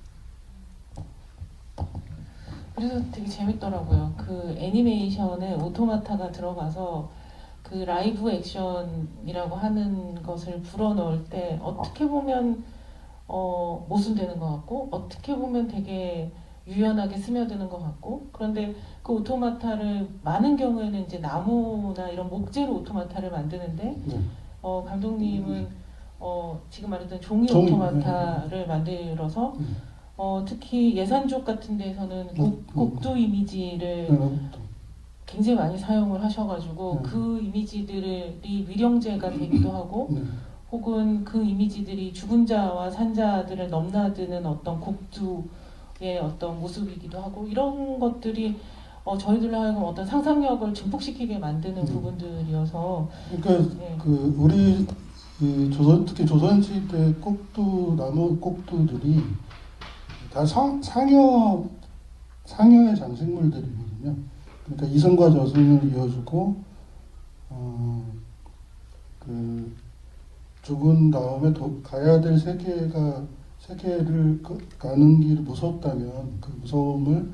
[SPEAKER 1] 그래서 되게 재밌더라고요. 그 애니메이션에 오토마타가 들어가서 그 라이브 액션이라고 하는 것을 불어넣을 때 어떻게 보면 모순되는 것 같고 어떻게 보면 되게 유연하게 스며드는 것 같고, 그런데 그 오토마타를 많은 경우에는 이제 나무나 이런 목재로 오토마타를 만드는데
[SPEAKER 3] 네.
[SPEAKER 1] 감독님은 지금 말했던 종이
[SPEAKER 3] 종이,
[SPEAKER 1] 오토마타를 만들어서 특히 예산족 같은 데서는 곡두 이미지를 굉장히 많이 사용을 하셔가지고 그 이미지들이 위령제가 되기도 하고 혹은 그 이미지들이 죽은 자와 산 자들을 넘나드는 어떤 곡두의 어떤 모습이기도 하고, 이런 것들이 저희들로 하여금 어떤 상상력을 증폭시키게 만드는 부분들이어서,
[SPEAKER 3] 그러니까
[SPEAKER 1] 네.
[SPEAKER 3] 그 우리 그 특히 조선시대 나무 꼭두들이 다 상여의 장식물들이거든요. 그러니까 이승과 저승을 이어주고 그 죽은 다음에 가야 될 세계를 가는 길이 무섭다면 그 무서움을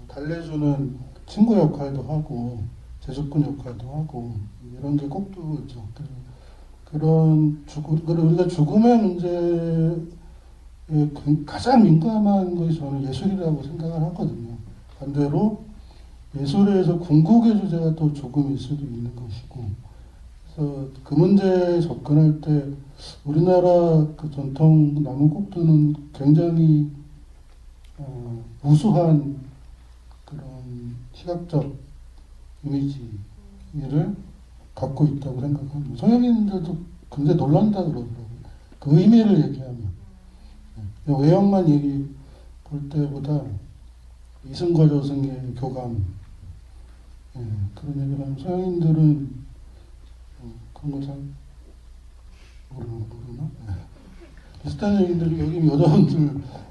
[SPEAKER 3] 달래주는 친구 역할도 하고 제주꾼 역할도 하고 이런 게 꼭두죠. 그런 우리가 죽음의 문제에 가장 민감한 것이 저는 예술이라고 생각을 하거든요. 반대로 예술에서 궁극의 주제가 또 죽음일 수도 있는 것이고, 그래서 그 문제에 접근할 때 우리나라 그 전통 나무 꼭두는 굉장히 우수한 그런 시각적 이미지를 갖고 있다고 생각합니다. 서양인들도 굉장히 놀란다 그러더라고요. 그 의미를 얘기하면. 외형만 얘기 볼 때보다 이승과 저승의 교감, 그런 얘기를 하면 서양인들은 그런 거 잘 모르나? 비슷한 얘기들이 여기 여성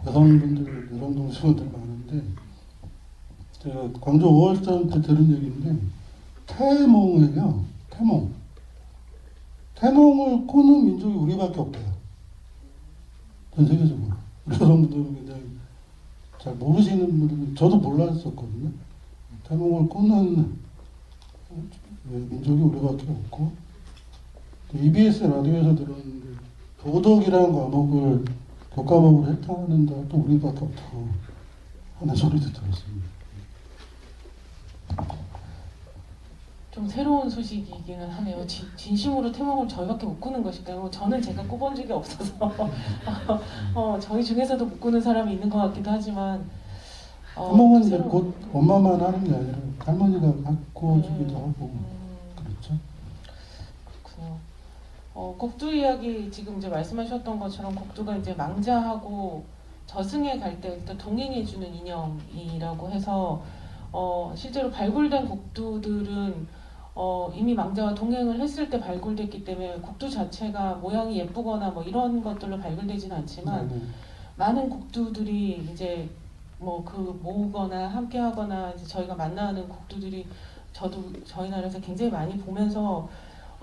[SPEAKER 3] 동수분들 많은데, 제가 광주 5월달 때 들은 얘기인데, 태몽이에요. 태몽을 꾸는 민족이 우리밖에 없대요. 전 세계적으로. 우리 여성분들은 굉장히 잘 모르시는 분들은, 저도 몰랐었거든요. 태몽을 꾸는 민족이 우리밖에 없고, EBS 라디오에서 들었는데 도덕이라는 과목을 교과목으로 획득하는데 또 우리밖에 없다고 하는 소리도 들었습니다.
[SPEAKER 1] 좀 새로운 소식이기는 하네요. 진심으로 태몽을 저희밖에 못 꾸는 것일까요? 저는 제가 꿔본 적이 없어서 저희 중에서도 못 꾸는 사람이 있는 것 같기도 하지만
[SPEAKER 3] 태몽은 이제 곧 엄마만 하는 게 아니라 할머니가 갖고 주기도 하고 그렇죠.
[SPEAKER 1] 그렇군요. 곡두 이야기 지금 이제 말씀하셨던 것처럼 곡두가 이제 망자하고 저승에 갈 때 일단 동행해주는 인형이라고 해서 실제로 발굴된 곡두들은 이미 망자와 동행을 했을 때 발굴됐기 때문에 곡두 자체가 모양이 예쁘거나 뭐 이런 것들로 발굴되지는 않지만 많은 곡두들이 이제 뭐 그 모으거나 함께하거나 이제 저희가 만나는 곡두들이 저희 나라에서 굉장히 많이 보면서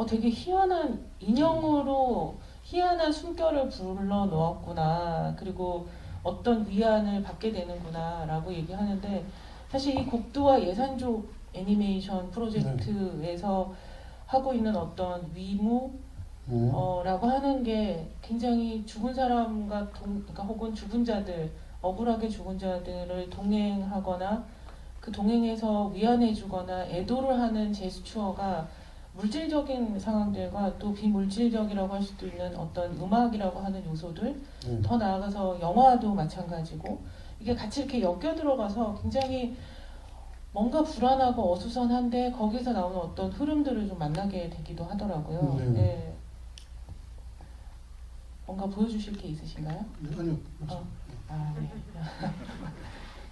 [SPEAKER 1] 되게 희한한 인형으로 희한한 숨결을 불러 놓았구나, 그리고 어떤 위안을 받게 되는구나 라고 얘기하는데, 사실 이 곡두와 예산족 애니메이션 프로젝트에서 하고 있는 어떤 라고 하는 게 굉장히 죽은 사람과 그러니까 혹은 죽은 자들, 억울하게 죽은 자들을 동행하거나 그 동행에서 위안해주거나 애도를 하는 제스처가 물질적인 상황들과 또 비물질적이라고 할 수도 있는 어떤 음악이라고 하는 요소들, 더 나아가서 영화도 마찬가지고 이게 같이 이렇게 엮여 들어가서 굉장히 뭔가 불안하고 어수선한데 거기서 나오는 어떤 흐름들을 좀 만나게 되기도 하더라고요. 네. 뭔가 보여주실 게 있으신가요?
[SPEAKER 3] 아니요.
[SPEAKER 1] 아, 네.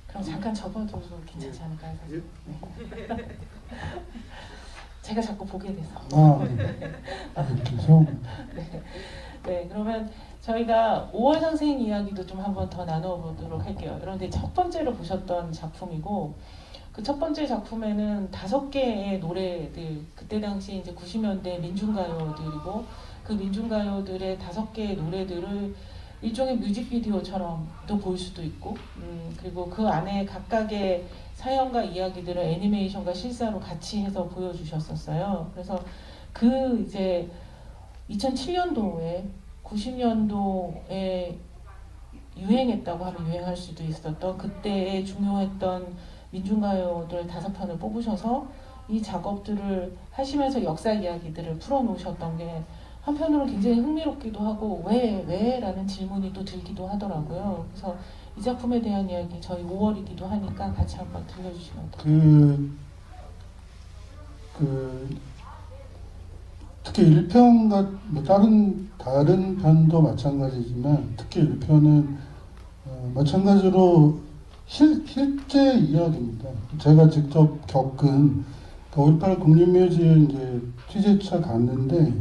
[SPEAKER 1] 그럼 잠깐 접어도 괜찮지 않을까요, 사실? 네. 제가 자꾸 보게 돼서.
[SPEAKER 3] 이렇게 해서
[SPEAKER 1] 네, 그러면 저희가 5월 상생 이야기도 좀 한번 더 나눠보도록 할게요. 여러분들 첫 번째로 보셨던 작품이고, 그 첫 번째 작품에는 5개의 노래들, 그때 당시 이제 90년대 민중가요들이고, 그 민중가요들의 5개의 노래들을 일종의 뮤직비디오처럼도 볼 수도 있고, 그리고 그 안에 각각의 사연과 이야기들을 애니메이션과 실사로 같이 해서 보여주셨었어요. 그래서 그 이제 2007년도에 90년도에 유행했다고 하면 유행할 수도 있었던 그때의 중요했던 민중가요들 5편을 뽑으셔서 이 작업들을 하시면서 역사 이야기들을 풀어놓으셨던 게 한편으로는 굉장히 흥미롭기도 하고 왜? 라는 질문이 또 들기도 하더라고요. 그래서 이 작품에 대한 이야기 저희 5월이기도 하니까 같이 한번 들려주시면 어떨까요?
[SPEAKER 3] 특히 1편과 뭐 다른 편도 마찬가지지만 특히 1편은 마찬가지로 실제 이야기입니다. 제가 직접 겪은 5.18 국립묘지에 이제 취재차 갔는데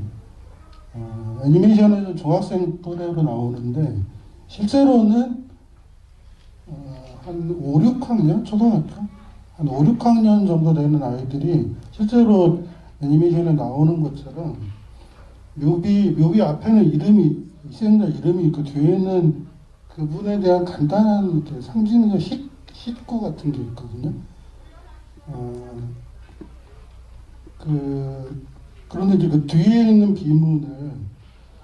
[SPEAKER 3] 애니메이션에는 중학생 또래로 나오는데 실제로는 한 5, 6학년 초등학교 한 5, 6학년 정도 되는 아이들이 실제로 애니메이션에 나오는 것처럼 묘비 앞에는 이름이 희생자 이름이 있고 뒤에는 그분에 대한 간단한 이렇게 상징적 식구 같은 게 있거든요. 그런데 이제 그 뒤에 있는 비문을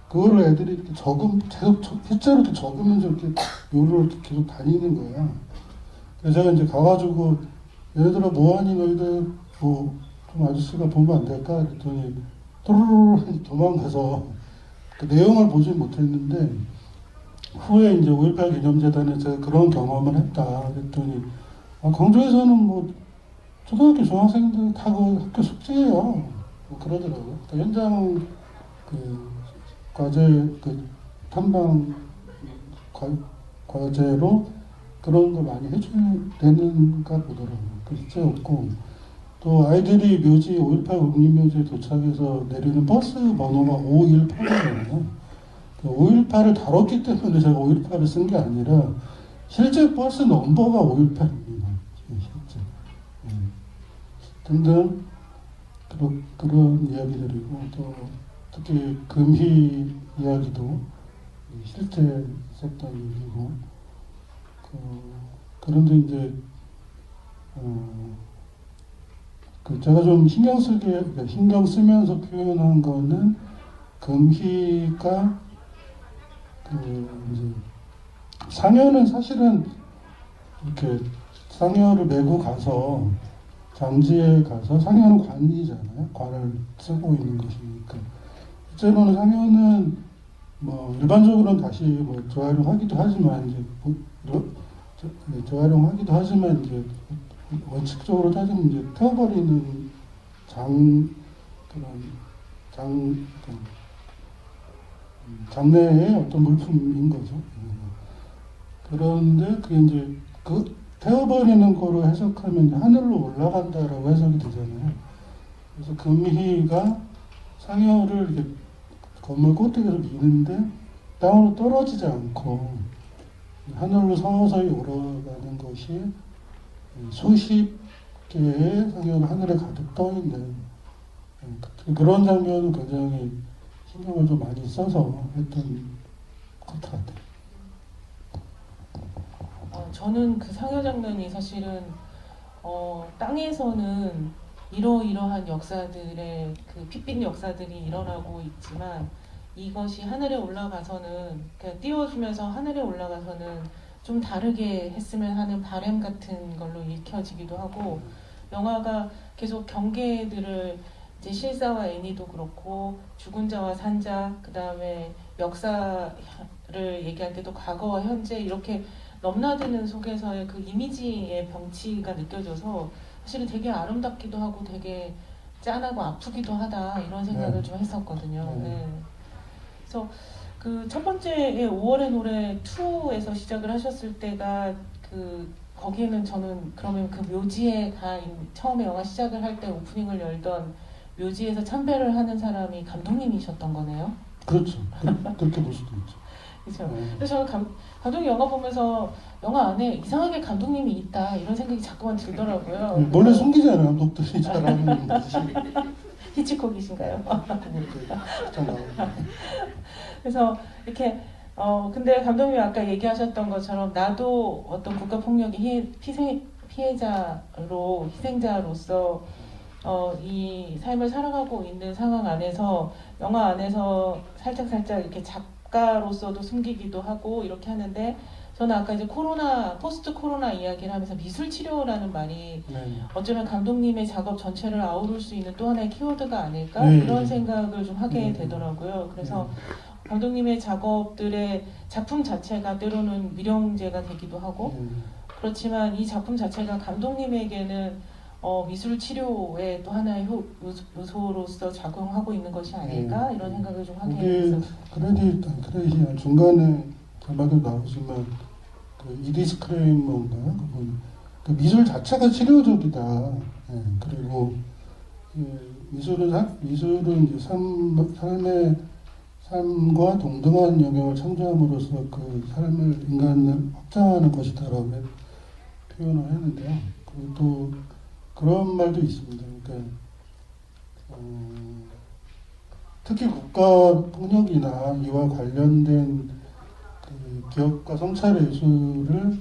[SPEAKER 3] 그거를 애들이 이렇게 계속 실제로 이렇게 적으면서 이렇게 요를 계속 다니는 거야. 그래서 제가 이제 가가지고 얘들아 뭐하니 너희들 뭐 좀 아저씨가 보면 안 될까? 그랬더니 또르르 도망가서 그 내용을 보지 못했는데 후에 이제 5.18 기념재단에서 그런 경험을 했다. 그랬더니 광주에서는 뭐 초등학교 중학생들 다 그 학교 숙제예요. 뭐 그러더라고요. 현장 그 과제 그 탐방 과제로 그런 걸 많이 해주는가 보더라고요. 그 숙제였고 또 아이들이 묘지 5.18 국립묘지에 도착해서 내리는 버스 번호가 518이에요. 5.18을 다뤘기 때문에 제가 5.18을 쓴 게 아니라 실제 버스 넘버가 5.18입니다. 실제. 등등 그런 이야기들이고 또 특히 금희 이야기도 실제 있었던 일이고 그런데 이제 제가 좀 신경 쓰면서 표현한 거는 금희가 이제 상여는 사실은 이렇게 상여를 메고 가서 장지에 가서 상여는 관이잖아요. 관을 쓰고 있는 것이니까. 실제로는 상여는 뭐 일반적으로는 다시 뭐 재활용하기도 하지만 이제 재활용하기도 하지만 이제 원칙적으로 따지면 이제 태워버리는 장내의 어떤 물품인 거죠. 그런데 그게 이제 그 태워버리는 거로 해석하면 이제 하늘로 올라간다라고 해석이 되잖아요. 그래서 금희가 상여를 이렇게 건물 꼭대기에서 미는데 땅으로 떨어지지 않고 하늘로 서서히 올라가는 것이 수십 개의 상여가 하늘에 가득 떠 있는 그런 장면은 굉장히 신경을 좀 많이 써서 했던 것 같아요.
[SPEAKER 1] 저는 그 상여 장면이 사실은 땅에서는 이러이러한 역사들의 그 핏빛 역사들이 일어나고 있지만 이것이 하늘에 올라가서는 그냥 띄워주면서 하늘에 올라가서는 좀 다르게 했으면 하는 바람 같은 걸로 읽혀지기도 하고 영화가 계속 경계들을 이제 실사와 애니도 그렇고 죽은 자와 산 자, 그 다음에 역사를 얘기할 때도 과거와 현재 이렇게 넘나드는 속에서의 그 이미지의 병치가 느껴져서 사실은 되게 아름답기도 하고 되게 짠하고 아프기도 하다 이런 생각을 좀 했었거든요. 네. 그래서 그 첫 번째 5월의 노래 2에서 시작을 하셨을 때가 거기에는 저는 그러면 그 묘지에 처음에 영화 시작을 할 때 오프닝을 열던 묘지에서 참배를 하는 사람이 감독님이셨던 거네요.
[SPEAKER 3] 그렇죠. 그렇게 볼 수도 있죠.
[SPEAKER 1] 그렇죠. 그래서 저는 감독님 영화 보면서 영화 안에 이상하게 감독님이 있다 이런 생각이 자꾸만 들더라고요.
[SPEAKER 3] 원래 숨기잖아요. 감독들이 잘하는 거지.
[SPEAKER 1] 히치콕이신가요?
[SPEAKER 3] 참
[SPEAKER 1] 그래서 이렇게 근데 감독님이 아까 얘기하셨던 것처럼 나도 어떤 국가 폭력의 희생자로서 이 삶을 살아가고 있는 상황 안에서 영화 안에서 살짝 이렇게 작가로서도 숨기기도 하고 이렇게 하는데 저는 아까 이제 포스트 코로나 이야기를 하면서 미술 치료라는 말이
[SPEAKER 3] 네.
[SPEAKER 1] 어쩌면 감독님의 작업 전체를 아우를 수 있는 또 하나의 키워드가 아닐까
[SPEAKER 3] 네.
[SPEAKER 1] 이런 생각을 좀 하게 되더라고요. 그래서 감독님의 작업들의 작품 자체가 때로는 밀영제가 되기도 하고 그렇지만 이 작품 자체가 감독님에게는 미술 치료의 또 하나의 요소로서 작용하고 있는 것이 아닐까 이런 생각을 좀 하게 됐어요.
[SPEAKER 3] 크레딧 중간에 자막에 나오지만 그 이디스 크레이머인가요? 그분 그 미술 자체가 치료적이다. 예, 그리고 미술은 이제 삶과 동등한 영역을 창조함으로써 그 삶을 인간을 확장하는 것이다라고 표현을 했는데요. 그리고 또 그런 말도 있습니다. 그러니까 특히 국가 폭력이나 이와 관련된 그 기업과 성찰 예술을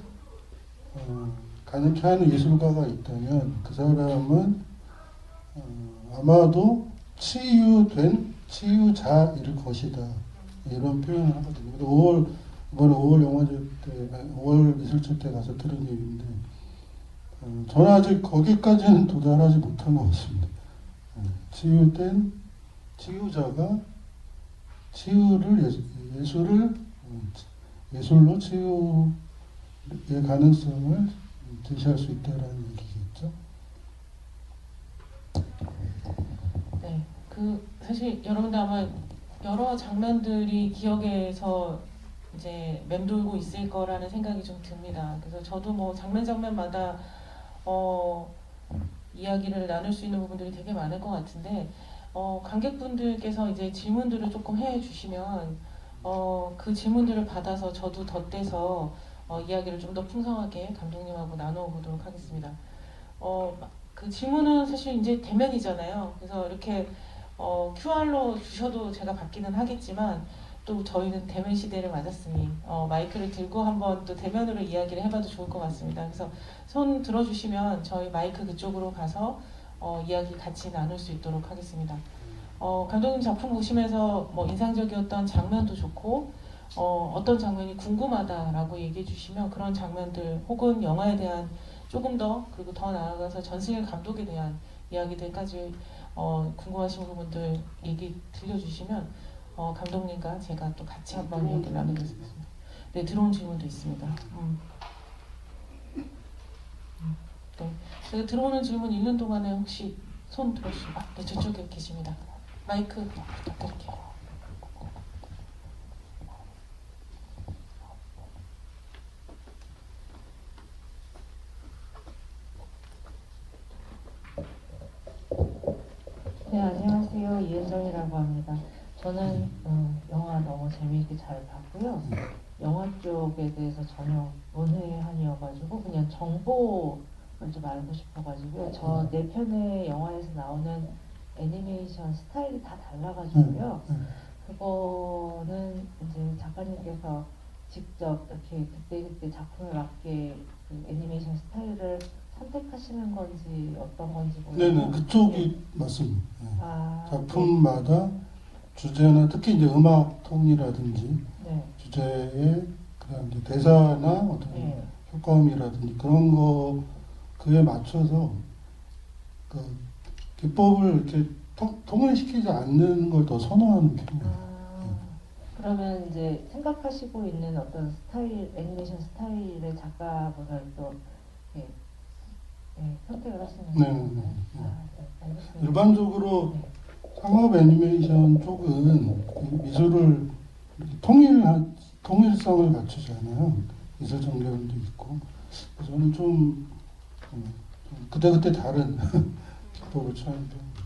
[SPEAKER 3] 가능케 하는 예술가가 있다면 그 사람은 아마도 치유자일 것이다. 이런 표현을 하거든요. 이번에 5월 영화제 때, 5월 미술제 때 가서 들은 얘기인데 저는 아직 거기까지는 도달하지 못한 것 같습니다. 치유된 치유자가 예술로 치유의 가능성을 제시할 수 있다라는 얘기겠죠.
[SPEAKER 1] 네, 사실 여러분들 아마 여러 장면들이 기억에서 이제 맴돌고 있을 거라는 생각이 좀 듭니다. 그래서 저도 뭐 장면마다 이야기를 나눌 수 있는 부분들이 되게 많을 것 같은데 관객분들께서 이제 질문들을 조금 해주시면 그 질문들을 받아서 저도 덧대서 이야기를 좀 더 풍성하게 감독님하고 나누어 보도록 하겠습니다. 그 질문은 사실 이제 대면이잖아요. 그래서 이렇게 QR로 주셔도 제가 받기는 하겠지만 또 저희는 대면 시대를 맞았으니 마이크를 들고 한번 또 대면으로 이야기를 해봐도 좋을 것 같습니다. 그래서 손 들어주시면 저희 마이크 그쪽으로 가서 이야기 같이 나눌 수 있도록 하겠습니다. 감독님 작품 보시면서 뭐 인상적이었던 장면도 좋고 어떤 장면이 궁금하다라고 얘기해 주시면 그런 장면들 혹은 영화에 대한 조금 더 그리고 더 나아가서 전승일 감독에 대한 이야기들까지 궁금하신 부분들 얘기 들려주시면 감독님과 제가 또 같이 한번 얘기를 나누겠습니다. 네, 들어온 질문도 있습니다. 네, 제가 들어오는 질문 읽는 동안에 혹시 손 들어주시면 네, 저쪽에 계십니다. 마이크 부탁드릴게요.
[SPEAKER 2] 네, 안녕하세요. 이은정이라고 합니다. 저는 영화 너무 재미있게 잘 봤고요. 영화 쪽에 대해서 전혀 문외한이어가지고 그냥 정보를 좀 알고 싶어가지고요. 저 내 편의 영화에서 나오는 애니메이션 스타일이 다 달라가지고요. 그거는 이제 작가님께서 직접 이렇게 그때그때 작품에 맞게 그 애니메이션 스타일을 선택하시는 건지 어떤 건지 모르겠어요.
[SPEAKER 3] 네네, 그쪽이 맞습니다. 네. 작품마다
[SPEAKER 2] 네.
[SPEAKER 3] 주제나 특히 이제 음악 톤이라든지
[SPEAKER 2] 네.
[SPEAKER 3] 주제의 그다음 이제 대사나 어떤
[SPEAKER 2] 네.
[SPEAKER 3] 효과음이라든지 그런 거 그에 맞춰서 그 기법을 이렇게 통일시키지 않는 걸 더 선호하는 편이에요.
[SPEAKER 2] 그러면 이제 생각하시고 있는 어떤 스타일, 애니메이션 스타일의 작가분을 또 선택을 하시는
[SPEAKER 3] 네,
[SPEAKER 2] 거예요?
[SPEAKER 3] 네, 네.
[SPEAKER 2] 알겠습니다.
[SPEAKER 3] 일반적으로
[SPEAKER 2] 네.
[SPEAKER 3] 상업 애니메이션 쪽은 미술을 통일성을 갖추잖아요. 기술 정렬도 있고. 그래서 저는 좀 그때그때 다른 기법을 취하는 편입니다.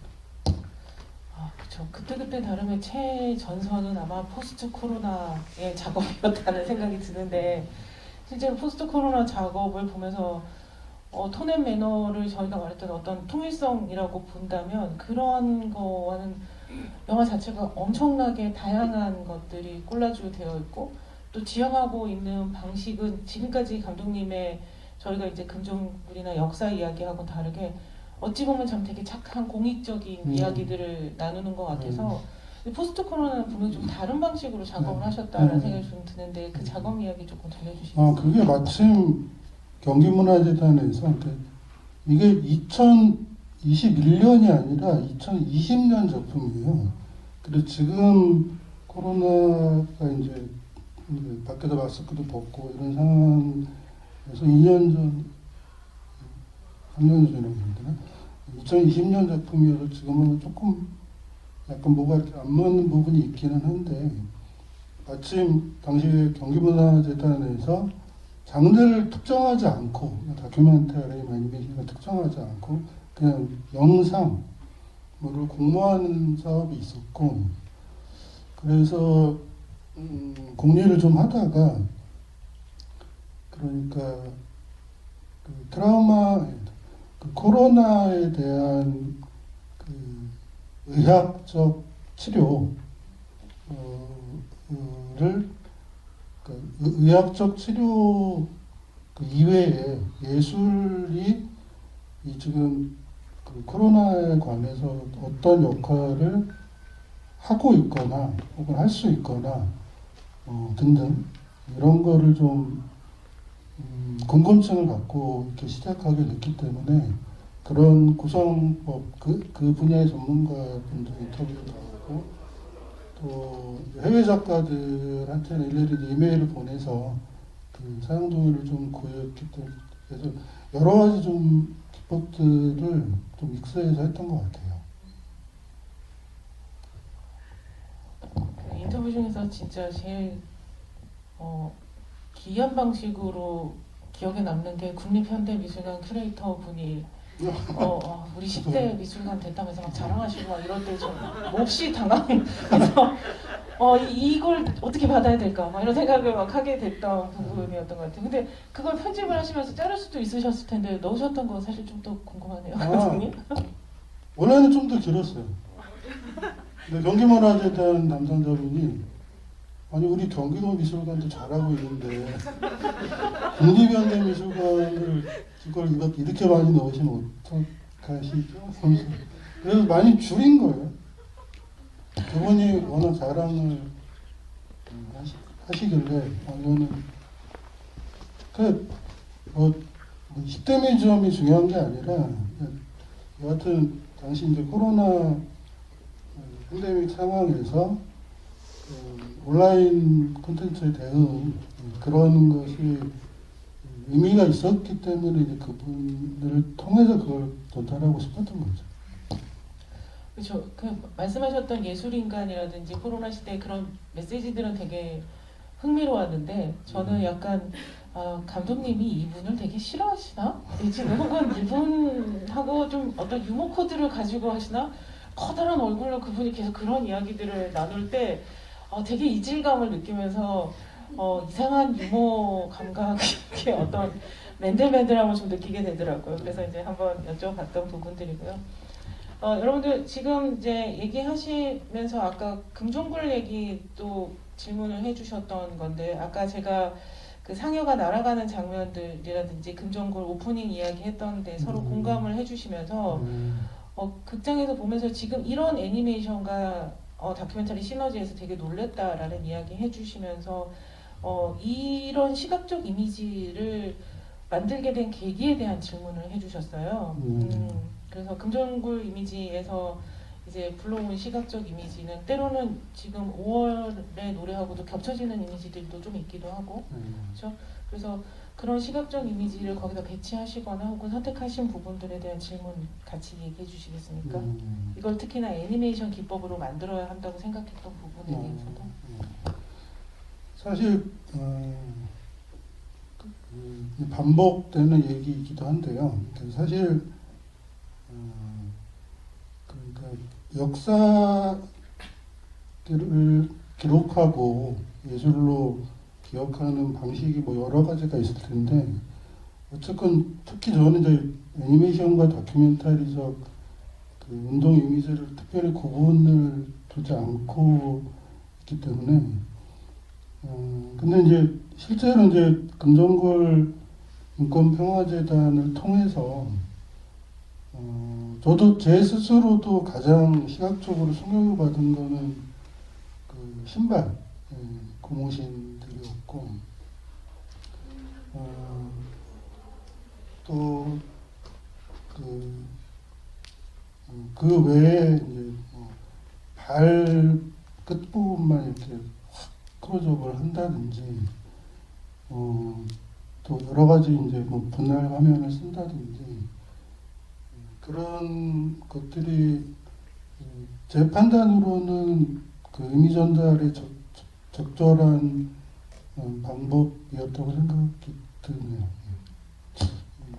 [SPEAKER 1] 그렇죠. 그때그때 다름의 최전선은 아마 포스트 코로나의 작업이었다는 생각이 드는데 실제로 포스트 코로나 작업을 보면서 톤 앤 매너를 저희가 말했던 어떤 통일성이라고 본다면 그런 거와는 영화 자체가 엄청나게 다양한 것들이 콜라주 되어 있고 또 지향하고 있는 방식은 지금까지 감독님의 저희가 이제 금종물이나 역사 이야기하고 다르게 어찌 보면 참 되게 착한 공익적인 이야기들을 나누는 것 같아서 포스트 코로나는 분명히 좀 다른 방식으로 작업을 하셨다는 생각이 좀 드는데 그 작업 이야기 조금 들려주시겠어요?
[SPEAKER 3] 그게 마침 경기문화재단에서 이게 2021년이 아니라 2020년 작품이에요. 그리고 지금 코로나가 이제 밖에서 마스크도 벗고 이런 상황에서 2년 전, 3년 전이라고 해야 되나? 2020년 작품이어서 지금은 조금 약간 뭐가 이렇게 안 맞는 부분이 있기는 한데 마침 당시에 경기문화재단에서 장르를 특정하지 않고 다큐멘터리 애니메이션을 특정하지 않고 그냥 영상을 공모하는 사업이 있었고 그래서 공리를 좀 하다가 그러니까 그 트라우마 코로나에 대한 그 의학적 치료를 의학적 치료 그 이외에 예술이 이 지금 그 코로나에 관해서 어떤 역할을 하고 있거나 혹은 할 수 있거나 등등 이런 거를 좀 궁금증을 갖고 이렇게 시작하게 됐기 때문에 그런 구성법 그 분야의 전문가분들 인터뷰도 나오고 또 해외 작가들한테는 일일이 이메일을 보내서 그 사용 동의를 좀 구했기 때문에 그래서 여러 가지 좀 기법들을 좀 익스해서 했던 것 같아요.
[SPEAKER 1] 그 인터뷰 중에서 진짜 제일 기이한 방식으로 기억에 남는 게 국립현대미술관 큐레이터 분이 우리 10대 미술관 됐다면서 막 자랑하시고 막 이럴 때 좀 몹시 당황해서 이걸 어떻게 받아야 될까 막 이런 생각을 막 하게 됐던 부분이었던 것 같아요. 근데 그걸 편집을 하시면서 자를 수도 있으셨을 텐데 넣으셨던 거 사실 좀 더 궁금하네요. 감독님.
[SPEAKER 3] 원래는 좀 더 길었어요. 근데 경기문화재단 담당자분이 아니 우리 경기도 미술관도 잘하고 있는데 국립현대미술관을 이걸 이렇게 많이 넣으시면 어떡하시죠? 그래서 많이 줄인 거예요. 그분이 워낙 자랑을 하시길래 이거는 뭐 10대 미디엄이 중요한 게 아니라 여하튼 당시 이제 코로나 팬데믹 상황에서 온라인 콘텐츠에 대응 그런 것이 의미가 있었기 때문에 이제 그분들을 통해서 그걸 전달하고 싶었던 거죠.
[SPEAKER 1] 그렇죠. 그 말씀하셨던 예술인간이라든지 코로나 시대의 그런 메시지들은 되게 흥미로웠는데 저는 약간 감독님이 이분을 되게 싫어하시나? 지금 혹은 이분하고 좀 어떤 유머 코드를 가지고 하시나? 커다란 얼굴로 그분이 계속 그런 이야기들을 나눌 때 되게 이질감을 느끼면서 이상한 유머 감각의 어떤 맨들맨들함을 좀 느끼게 되더라고요. 그래서 이제 한번 여쭤봤던 부분들이고요. 여러분들 지금 이제 얘기하시면서 아까 금종굴 얘기 또 질문을 해주셨던 건데 아까 제가 그 상여가 날아가는 장면들이라든지 금종굴 오프닝 이야기 했던데 서로 공감을 해주시면서 극장에서 보면서 지금 이런 애니메이션과 다큐멘터리 시너지에서 되게 놀랬다라는 이야기 해주시면서 이런 시각적 이미지를 만들게 된 계기에 대한 질문을 해주셨어요. 그래서 금전굴 이미지에서 이제 불러온 시각적 이미지는 때로는 지금 5월의 노래하고도 겹쳐지는 이미지들도 좀 있기도 하고, 그렇죠? 그래서 그런 시각적 이미지를 거기다 배치하시거나 혹은 선택하신 부분들에 대한 질문 같이 얘기해 주시겠습니까? 이걸 특히나 애니메이션 기법으로 만들어야 한다고 생각했던 부분에 대해서도.
[SPEAKER 3] 사실 반복되는 얘기이기도 한데요. 사실 그러니까 역사를 기록하고 예술로 기억하는 방식이 뭐 여러 가지가 있을 텐데 어쨌건 특히 저는 이제 애니메이션과 다큐멘터리적 그 운동 이미지를 특별히 구분을 두지 않고 있기 때문에 근데 이제 실제로 이제 금정골 인권평화재단을 통해서 저도 제 스스로도 가장 시각적으로 충격을 받은 거는 그 신발 고무신들이었고 또 그 외에 이제 발 끝부분만 이렇게 확 크로즈업을 한다든지 또 여러 가지 이제 뭐 분할 화면을 쓴다든지 그런 것들이 제 판단으로는 그 의미 전달의 적절한 방법이었다고 생각이 드네요.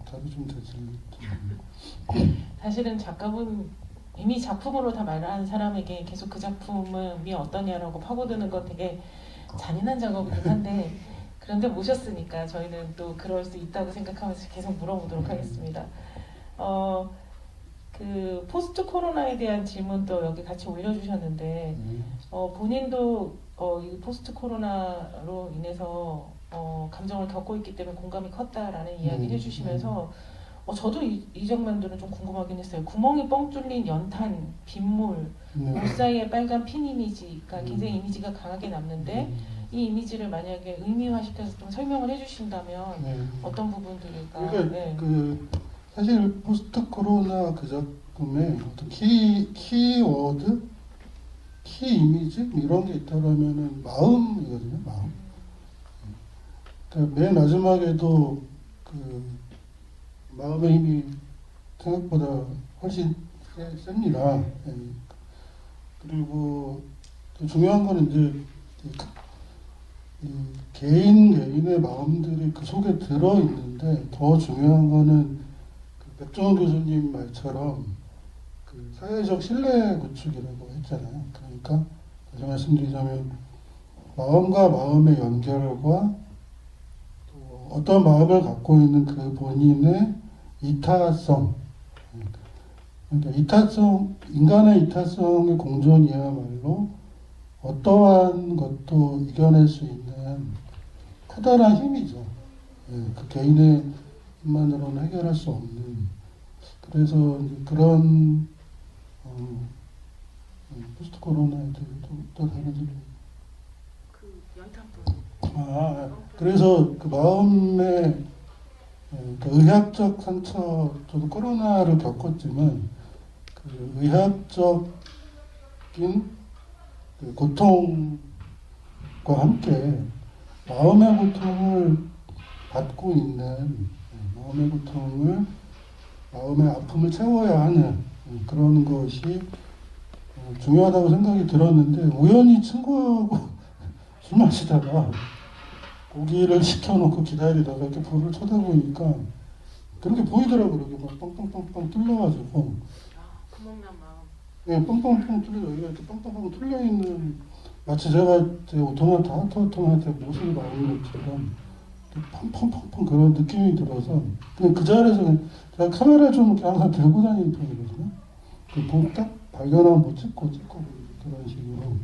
[SPEAKER 3] 답이 좀 됐을지.
[SPEAKER 1] 사실은 작가분 이미 작품으로 다 말하는 사람에게 계속 그 작품이 어떠냐라고 파고드는 건 되게 잔인한 작업이긴 한데 그런데 모셨으니까 저희는 또 그럴 수 있다고 생각하면서 계속 물어보도록 하겠습니다. 그 포스트 코로나에 대한 질문도 여기 같이 올려주셨는데 본인도 이 포스트 코로나로 인해서 감정을 겪고 있기 때문에 공감이 컸다라는 이야기를 해주시면서 저도 이 장면들은 좀 궁금하긴 했어요. 구멍이 뻥 뚫린 연탄, 빗물, 옷 사이에 빨간 핀 이미지가 굉장히 이미지가 강하게 남는데 이 이미지를 만약에 의미화시켜서 좀 설명을 해주신다면 어떤 부분들일까?
[SPEAKER 3] 그러니까 사실 포스트 코로나 그 작품에 어떤 키워드, 키 이미지 이런 게 있다라면은 마음이거든요. 마음. 그러니까 맨 마지막에도 그 마음의 힘이 생각보다 훨씬 셉니다. 그리고 또 중요한 거는 이제 이 개인의 마음들이 그 속에 들어 있는데 더 중요한 거는 그 백종원 교수님 말처럼 그 사회적 신뢰 구축이라고 했잖아요. 그러니까 다시 말씀드리자면 마음과 마음의 연결과 또 어떤 마음을 갖고 있는 그 본인의 이타성, 그러니까 인간의 이타성의 공존이야말로 어떠한 것도 이겨낼 수 있는 커다란 힘이죠. 그 개인의 힘만으로는 해결할 수 없는. 그래서 이제 그런 포스트 코로나에 또 다른 소리.
[SPEAKER 1] 그 연탄불.
[SPEAKER 3] 그래서 그 마음의 그 의학적 상처, 저도 코로나를 겪었지만 그 의학적인 그 고통과 함께 마음의 고통을 받고 있는 마음의 고통을 마음의 아픔을 채워야 하는 그런 것이 중요하다고 생각이 들었는데 우연히 친구하고 술 마시다가 고기를 시켜놓고 기다리다가 이렇게 불을 쳐다보니까 그렇게 보이더라고요. 이렇게 막 뻥뻥뻥뻥 뚫려가지고
[SPEAKER 1] 구멍난 마음.
[SPEAKER 3] 예, 뻥뻥뻥 뚫려 여기가 이렇게 뻥뻥뻥 뚫려 있는 마치 제가 제 오토마한테 못을 막는 것처럼 펑펑펑펑 그런 느낌이 들어서 그냥 그 자리에서 그냥 제가 카메라를 좀 이렇게 항상 들고 다니는 편이거든요. 그 딱 발견하면 뭐 찍고 그런 식으로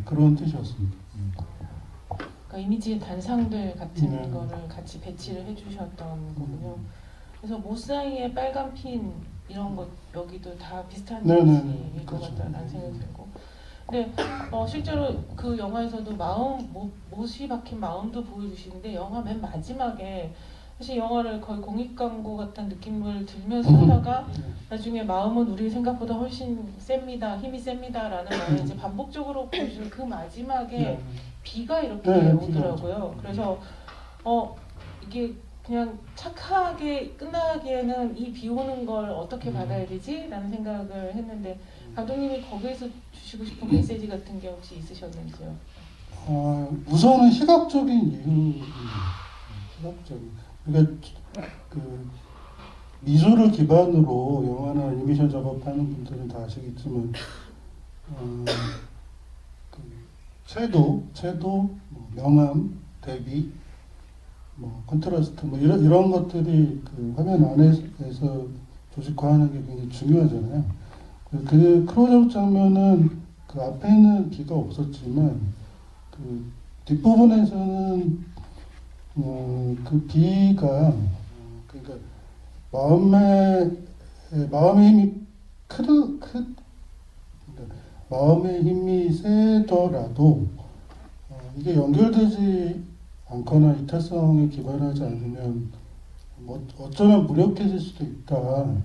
[SPEAKER 3] 그런 뜻이었습니다.
[SPEAKER 1] 그러니까 이미지의 단상들 같은
[SPEAKER 3] 네.
[SPEAKER 1] 거를 같이 배치를 해주셨던 거군요. 그래서 못 사이에 빨간 핀 이런 것 여기도 다 비슷한 이미지일 것
[SPEAKER 3] 그렇죠.
[SPEAKER 1] 같다는 생각이 들고. 근데 실제로 그 영화에서도 못이 박힌 마음도 보여주시는데 영화 맨 마지막에 사실 영화를 거의 공익 광고 같은 느낌을 들면서 하다가 나중에 마음은 우리 생각보다 훨씬 셉니다, 힘이 셉니다라는 말을 이제 반복적으로 보여주는 그 마지막에 비가 이렇게 오더라고요. 그래서 이게 그냥 착하게 끝나기에는 이 비 오는 걸 어떻게 받아야 되지? 라는 생각을 했는데 감독님이 거기에서 주시고 싶은 메시지 같은 게 혹시 있으셨는지요?
[SPEAKER 3] 우선은 시각적인 이유, 시각적인. 그러니까 그 미술을 기반으로 영화나 애니메이션 작업하는 분들은 다 아시겠지만, 그 채도, 뭐 명암, 대비, 뭐 컨트라스트, 뭐 이런 것들이 그 화면 안에서 조직화하는 게 굉장히 중요하잖아요. 그 클로즈업 장면은 그 앞에는 비가 없었지만 그 뒷부분에서는 그 비가 그러니까 마음의 힘이 그러니까 마음의 힘이 세더라도 이게 연결되지 않거나 이타성에 기반하지 않으면 뭐 어쩌면 무력해질 수도 있다라는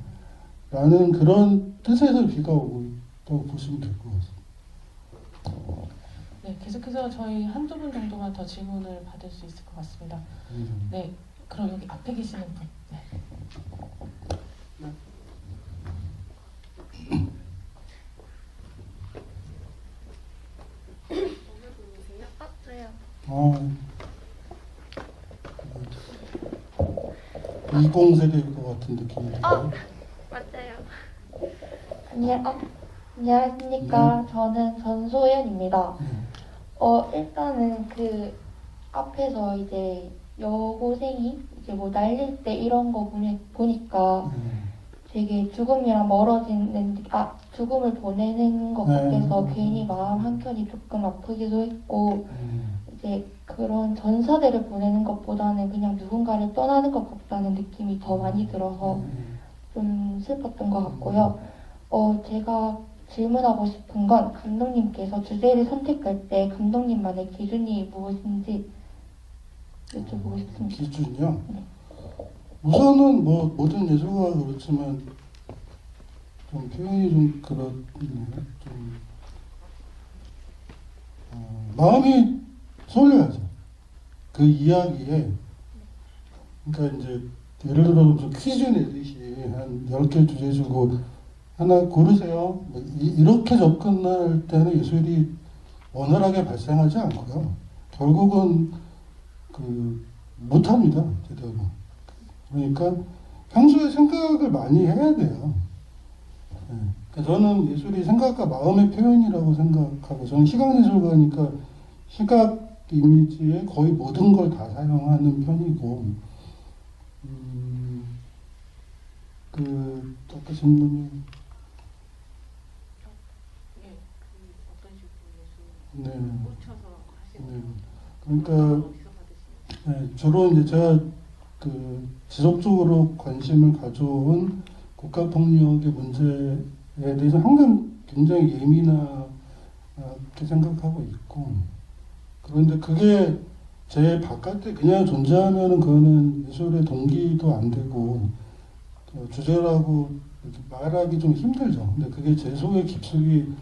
[SPEAKER 3] 그런 뜻에서 비가 오고 있다고 보시면 될 것 같습니다.
[SPEAKER 1] 네, 계속해서 저희 한두 분 정도만 더 질문을 받을 수 있을 것 같습니다. 네, 그럼 여기 앞에 계시는 분. 네.
[SPEAKER 3] 아, 20세대일 것 같은 느낌이 들어요.
[SPEAKER 4] 맞아요. 안녕하십니까. 저는 전소연입니다. 일단은 그 앞에서 이제 여고생이 이제 뭐 날릴 때 이런 거 보니까 되게 죽음이랑 죽음을 보내는 것 같아서 괜히 마음 한켠이 조금 아프기도 했고, 이제 그런 전사대를 보내는 것보다는 그냥 누군가를 떠나는 것 같다는 느낌이 더 많이 들어서 좀 슬펐던 것 같고요. 제가 질문하고 싶은 건 감독님께서 주제를 선택할 때 감독님만의 기준이 무엇인지 여쭤보고 싶습니다.
[SPEAKER 3] 기준이요?
[SPEAKER 4] 네.
[SPEAKER 3] 우선은 뭐 모든 예술가가 그렇지만 좀 표현이 좀 그렇네요. 좀 마음이 쏠려야죠. 그 이야기에. 그러니까 이제 예를 들어 무슨 퀴즈 내듯이 한 10개 주제 주고 하나 고르세요. 뭐 이렇게 접근할 때는 예술이 원활하게 발생하지 않고요. 결국은 그 못합니다. 제대로. 그러니까 평소에 생각을 많이 해야 돼요. 네. 그러니까 저는 예술이 생각과 마음의 표현이라고 생각하고, 저는 시각예술가니까 시각 이미지의 거의 모든 걸 다 사용하는 편이고, 그 아까 질문이 네. 네. 그러니까 네, 주로 이제 제가 그 지속적으로 관심을 가져온 국가폭력의 문제에 대해서 항상 굉장히 예민하게 생각하고 있고, 그런데 그게 제 바깥에 그냥 존재하면은 그거는 예술의 동기도 안 되고 주제라고 이렇게 말하기 좀 힘들죠. 근데 그게 제 속에 깊숙이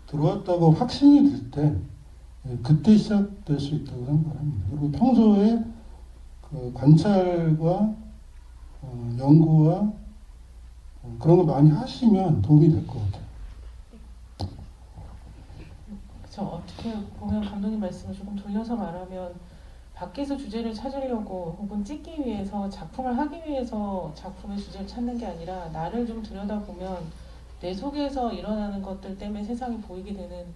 [SPEAKER 3] 들어왔다고 확신이 들 때 그때 시작될 수 있다고 생각합니다. 그리고 평소에 그 관찰과 연구와 그런 거 많이 하시면 도움이 될 것 같아요.
[SPEAKER 1] 그렇죠. 어떻게 보면 감독님 말씀을 조금 돌려서 말하면 밖에서 주제를 찾으려고 혹은 찍기 위해서 작품을 하기 위해서 작품의 주제를 찾는 게 아니라 나를 좀 들여다보면 내 속에서 일어나는 것들 때문에 세상이 보이게 되는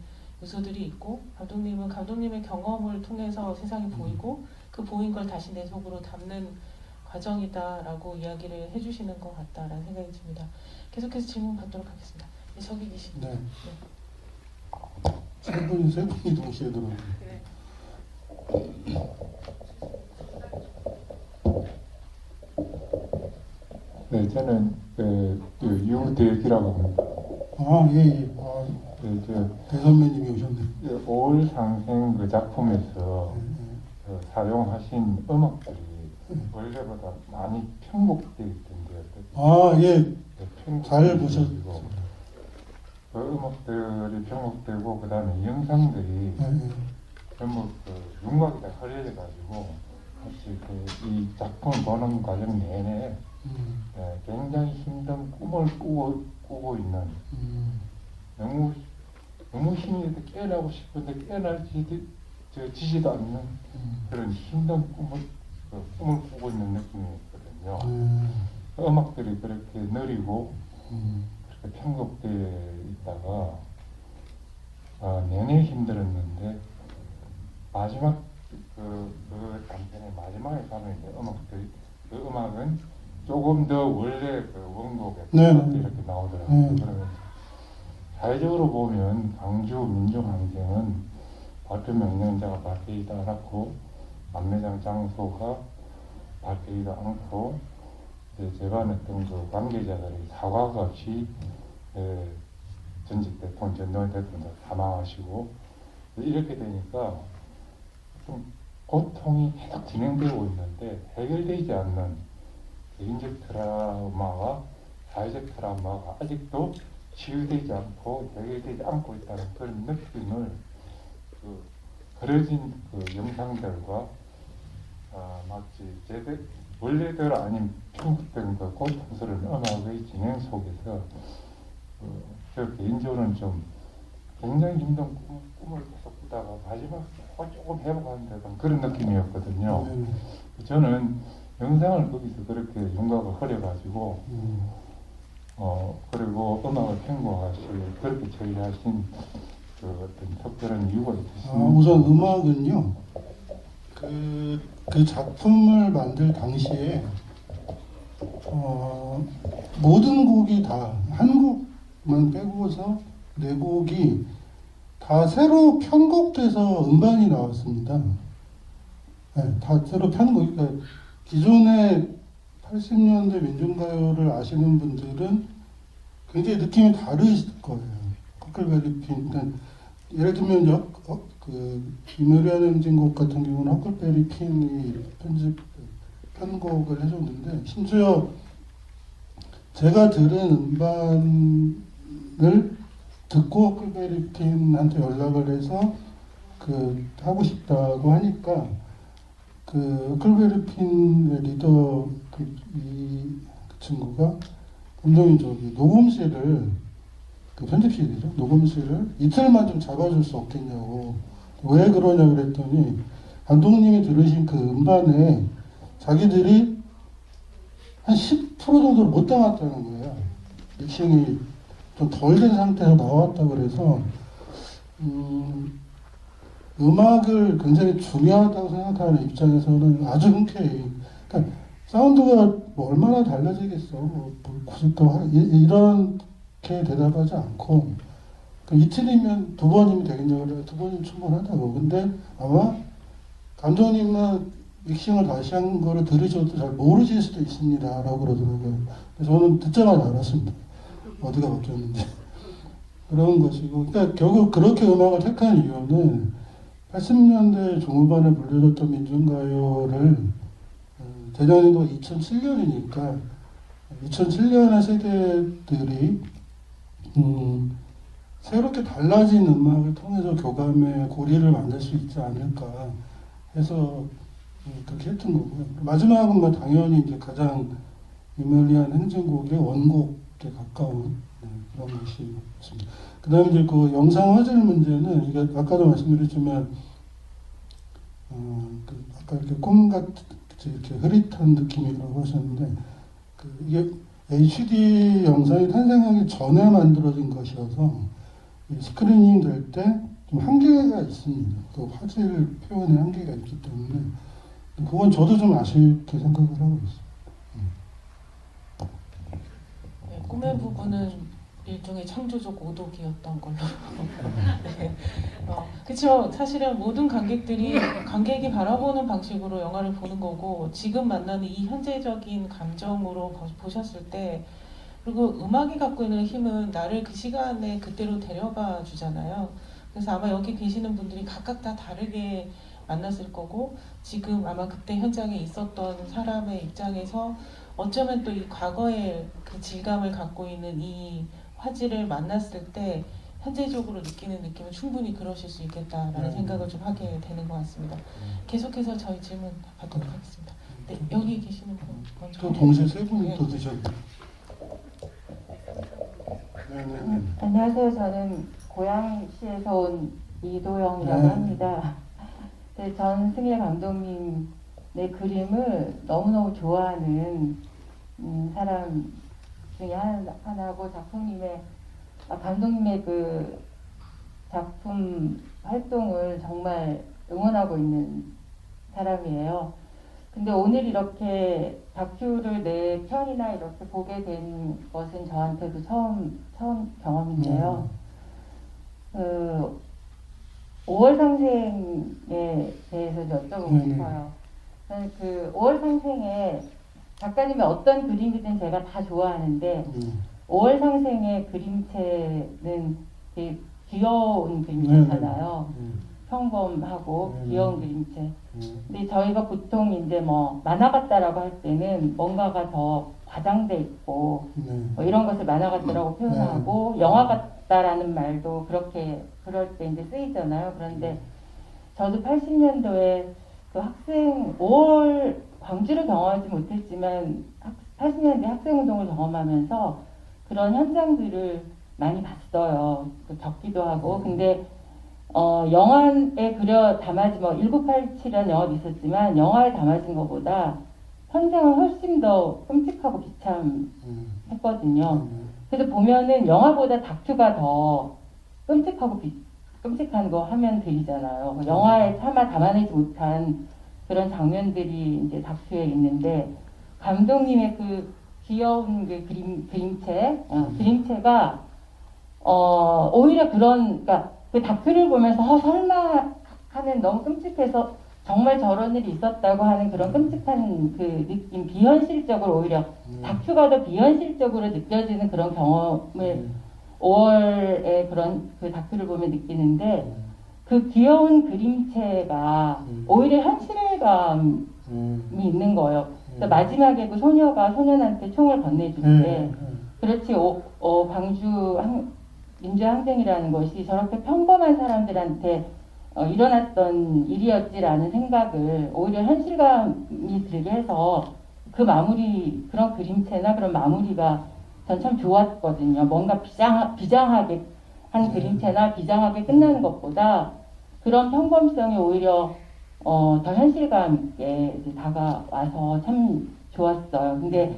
[SPEAKER 1] 요소들이 있고, 감독님은 감독님의 경험을 통해서 세상이 보이고 그 보인 걸 다시 내 속으로 담는 과정이다라고 이야기를 해주시는 것 같다라는 생각이 듭니다. 계속해서 질문 받도록 하겠습니다. 네, 저기 계십니다.
[SPEAKER 3] 네. 세 분이 동시에 들어오네요.
[SPEAKER 5] 네, 저는 유대기라고 합니다.
[SPEAKER 3] 아, 예, 예. 아,
[SPEAKER 5] 네,
[SPEAKER 3] 대선배님이 오셨네요.
[SPEAKER 5] 5월 상생 그 작품에서 사용하신 음악들이 원래보다 많이 편곡되어 있던데요.
[SPEAKER 3] 아, 예.
[SPEAKER 5] 네,
[SPEAKER 3] 잘 보셨습니다.
[SPEAKER 5] 그 음악들이 편곡되고, 그 다음에 영상들이 전부 그 윤곽이 다 흐려져가지고 같이 이 작품 보는 과정 내내 굉장히 힘든 꿈을 꾸고 있는, 너무 힘이 깨어나고 싶은데 깨어날지 지지도 않는 그런 힘든 꿈을 꾸고 있는 느낌이거든요. 음악들이 그렇게 느리고 그렇게 편곡되어 있다가 내내 힘들었는데 마지막 그 단편의 마지막에 가면 이제 그 음악은 조금 더 원래 그 원곡에 이렇게 나오더라고요. 그러면 사회적으로 보면 광주 민중항쟁은 발표 명령자가 밝히지도 않았고 안매장 장소가 밝히지도 않고 재반했던 그 관계자들이 사과가 없이 전직 대통령, 전두환 대통령 사망하시고 이렇게 되니까 좀 고통이 계속 진행되고 있는데 해결되지 않는 개인적 트라우마와 사회적 트라우마가 아직도 치유되지 않고 해결되지 않고 있다는 그런 느낌을 그려진 그 영상들과 마치 원래대로 아닌 편곡된 그 고통스러운 음악의 진행 속에서 저 개인적으로는 좀 굉장히 힘든 꿈을 계속 꾸다가 마지막 조금 회복하는 듯한 그런 느낌이었거든요. 저는 영상을 거기서 그렇게 윤곽을 흐려가지고 그리고 음악을 편곡하실 그렇게 처리하신 그 어떤 특별한 이유가 있으십니까?
[SPEAKER 3] 우선 음악은요, 그 작품을 만들 당시에 모든 곡이 다 한 곡만 빼고서 네 곡이 다 새로 편곡돼서 음반이 나왔습니다. 네, 다 새로 편곡. 그러니까 기존의 80년대 민중가요를 아시는 분들은 굉장히 느낌이 다르실 거예요. 허클베리 핀. 그러니까 예를 들면 이노리안 행진곡 같은 경우는 허클베리 핀이 편곡을 해줬는데, 심지어 제가 들은 음반을 듣고 허클베리 핀한테 연락을 해서 하고 싶다고 하니까 허클베리 핀의 리더 그 친구가 분명히 녹음실을 편집실이죠. 녹음실을 이틀만 좀 잡아줄 수 없겠냐고. 왜 그러냐 그랬더니 감독님이 들으신 그 음반에 자기들이 한 10% 정도를 못 담았다는 거예요. 믹싱이 좀 덜 된 상태에서 나왔다 그래서 음악을 굉장히 중요하다고 생각하는 입장에서는 아주 흔쾌히, 그러니까 사운드가 뭐 얼마나 달라지겠어, 굳이 또 이렇게 대답하지 않고 이틀이면 2번이면 되겠냐고 그래요. 2번이면 충분하다고. 근데 아마 감독님은 믹싱을 다시 한 거를 들으셔도 잘 모르실 수도 있습니다 라고 그러더라고요. 그래서 저는 듣자마자 알았습니다. 어디가 바뀌었는지. 그런 것이고, 그러니까 결국 그렇게 음악을 택한 이유는 80년대 중후반에 불려졌던 민중가요를 대전에도 2007년이니까 2007년의 세대들이 새롭게 달라진 음악을 통해서 교감의 고리를 만들 수 있지 않을까 해서 그렇게 했던 거고요. 마지막은 뭐 당연히 이제 가장 유명한 행진곡의 원곡에 가까운 그런 것이 있습니다. 그 다음에 이제 그 영상 화질 문제는, 이게 아까도 말씀드렸지만, 아까 이렇게 꿈같이 이렇게 흐릿한 느낌이라고 하셨는데, 이게 HD 영상이 탄생하기 전에 만들어진 것이어서, 스크리닝 될 때 좀 한계가 있습니다. 그 화질 표현에 한계가 있기 때문에, 그건 저도 좀 아쉽게 생각을 하고 있어요.
[SPEAKER 1] 네, 꿈의 부분은 일종의 창조적 오독이었던 걸로. 네. 그렇죠. 사실은 모든 관객이 바라보는 방식으로 영화를 보는 거고, 지금 만나는 이 현재적인 감정으로 보셨을 때, 그리고 음악이 갖고 있는 힘은 나를 그 시간에 그때로 데려가 주잖아요. 그래서 아마 여기 계시는 분들이 각각 다 다르게 만났을 거고, 지금 아마 그때 현장에 있었던 사람의 입장에서 어쩌면 또 이 과거의 그 질감을 갖고 있는 이 화질을 만났을 때 현재적으로 느끼는 느낌은 충분히 그러실 수 있겠다라는 생각을 좀 하게 되는 것 같습니다. 계속해서 저희 질문 받도록 하겠습니다. 네, 여기 계시는 분 먼저.
[SPEAKER 3] 또 동시에 세 분이 또 드셨네요.
[SPEAKER 6] 안녕하세요. 저는 고양시에서 온 이도영이라고 합니다.
[SPEAKER 2] 네, 전승일 감독님의 그림을 너무너무 좋아하는 사람 중에 하나고 감독님의 그 작품 활동을 정말 응원하고 있는 사람이에요. 근데 오늘 이렇게 다큐를 내 편이나 이렇게 보게 된 것은 저한테도 처음 경험인데요. 5월 상생에 대해서 여쭤보고 싶어요. 저는 그 5월 상생에 작가님의 어떤 그림이든 제가 다 좋아하는데 5월 상생의 그림체는 되게 귀여운 그림체잖아요. 평범하고 귀여운 그림체. 근데 저희가 보통 이제 뭐 만화 같다라고 할 때는 뭔가가 더 과장돼 있고 뭐 이런 것을 만화 같다라고 표현하고 영화 같다라는 말도 그렇게 그럴 때 이제 쓰이잖아요. 그런데 저도 80년도에 그 학생 5월 광주를 경험하지 못했지만 80년대 학생운동을 경험하면서 그런 현장들을 많이 봤어요. 그 적기도 하고. 근데 영화에 담아진 1987이라는 영화도 있었지만 영화에 담아진 것보다 현장은 훨씬 더 끔찍하고 비참했거든요. 그래서 보면은 영화보다 다큐가 더 끔찍한 거 하면 들리잖아요. 영화에 차마 담아내지 못한 그런 장면들이 이제 다큐에 있는데 감독님의 그 귀여운 그 그림체가 오히려 그러니까 그 다큐를 보면서 설마 하는 너무 끔찍해서 정말 저런 일이 있었다고 하는 그런 끔찍한 그 느낌, 비현실적으로 오히려 다큐가 더 비현실적으로 느껴지는 그런 경험을 5월에 그런 그 다큐를 보면 느끼는데 그 귀여운 그림체가 오히려 현실감이 있는 거예요. 그래서 마지막에 그 소녀가 소년한테 총을 건네줄 때 그렇지 광주 민주항쟁이라는 것이 저렇게 평범한 사람들한테 일어났던 일이었지라는 생각을 오히려 현실감이 들게 해서 그 마무리 그런 그림체나 그런 마무리가 전 참 좋았거든요. 뭔가 비장하게 한 그림체나 비장하게 끝나는 것보다 그런 평범성이 오히려 더 현실감 있게 이제 다가와서 참 좋았어요. 근데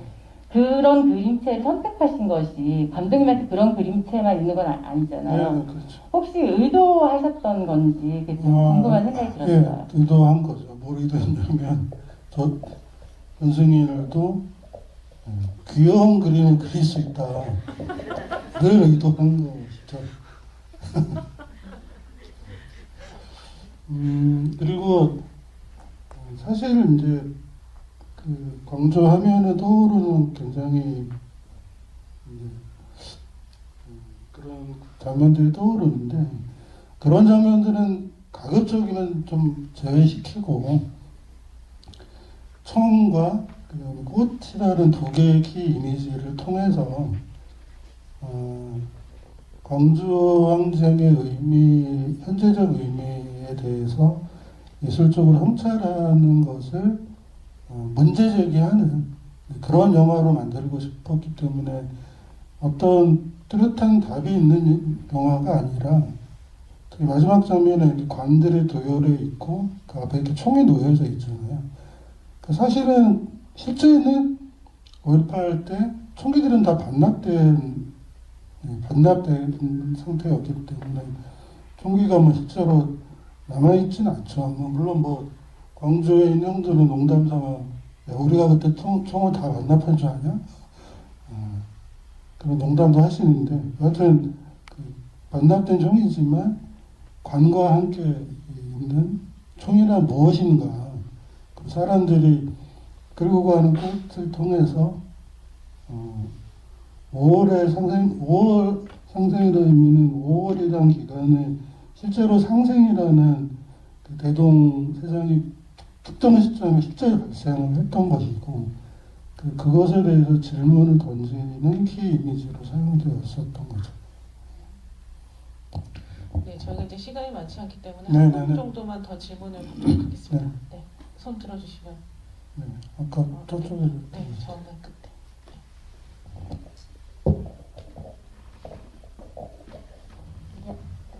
[SPEAKER 2] 그런 그림체를 선택하신 것이 감독님한테 그런 그림체만 있는 건 아니잖아요.
[SPEAKER 3] 그렇죠.
[SPEAKER 2] 혹시 의도하셨던 건지 그게 좀 궁금한 생각이 들었어요.
[SPEAKER 3] 의도한 거죠. 뭘 의도했냐면 전승일도 귀여운 그림을 그릴 수 있다. 늘 의도한 거죠. 그리고 사실 이제 그 광주 하면은 떠오르는 굉장히 그런 장면들이 떠오르는데 그런 장면들은 가급적이면 좀 제외시키고 총과 그다음에 꽃이라는 두 개의 키 이미지를 통해서 광주 항쟁의 의미, 현재적 의미에 대해서 예술적으로 성찰하는 것을 문제 제기하는 그런 영화로 만들고 싶었기 때문에 어떤 뚜렷한 답이 있는 영화가 아니라 특히 마지막 장면에 관들이 도열해 있고 그 앞에 이렇게 총이 놓여져 있잖아요. 사실은 실제는 5.18 때 총기들은 다 반납된 상태였기 때문에 총기가 실제로 남아있지는 않죠. 물론 광주에 있는 형들은 농담 삼아 야, 우리가 그때 총을 다 반납한 줄 아냐? 그런 농담도 하시는데 여하튼 반납된 총이지만 관과 함께 있는 총이란 무엇인가 그 사람들이 끌고 가는 꽃을 통해서 5월 상생이라는 의미는 5월이라는 기간에 실제로 상생이라는 그 대동 세상이 특정 시점에 실제로 발생을 했던 것이고 그것에 대해서 질문을 던지는 키 이미지로 사용되었었던 거죠.
[SPEAKER 1] 네, 저희가 이제 시간이 많지 않기 때문에
[SPEAKER 3] 네,
[SPEAKER 1] 한
[SPEAKER 3] 네,
[SPEAKER 1] 분
[SPEAKER 3] 네.
[SPEAKER 1] 정도만 더 질문을 받도록 하겠습니다. 네, 손 들어주시면.
[SPEAKER 3] 네, 아까 저쪽에
[SPEAKER 1] 네, 저는 끝에.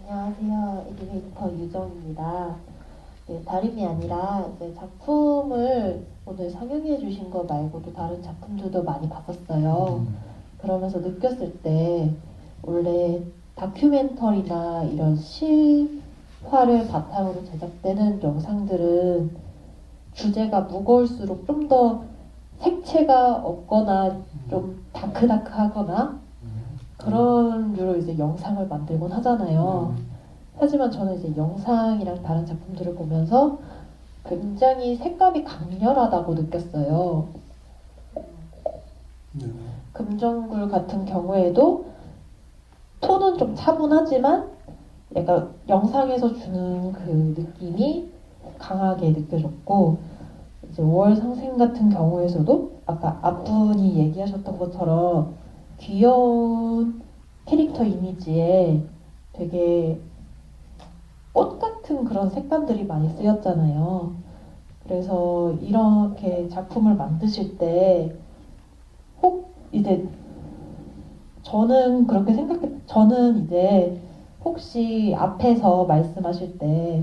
[SPEAKER 4] 안녕하세요. 에듀베이터 유정입니다. 네,
[SPEAKER 2] 네, 다름이 아니라 이제 작품을 오늘 상영해 주신 거 말고도 다른 작품들도 많이 봤었어요. 그러면서 느꼈을 때 원래 다큐멘터리나 이런 실화를 바탕으로 제작되는 영상들은 주제가 무거울수록 좀 더 색채가 없거나 좀 다크다크하거나 그런 류로 이제 영상을 만들곤 하잖아요. 하지만 저는 이제 영상이랑 다른 작품들을 보면서 굉장히 색감이 강렬하다고 느꼈어요.
[SPEAKER 3] 네.
[SPEAKER 2] 금정굴 같은 경우에도 톤은 좀 차분하지만 약간 영상에서 주는 그 느낌이 강하게 느껴졌고, 이제 5월 상생 같은 경우에서도 아까 앞분이 얘기하셨던 것처럼 귀여운 캐릭터 이미지에 되게 꽃 같은 그런 색감들이 많이 쓰였잖아요. 그래서 이렇게 작품을 만드실 때 혹 이제 저는 이제 혹시 앞에서 말씀하실 때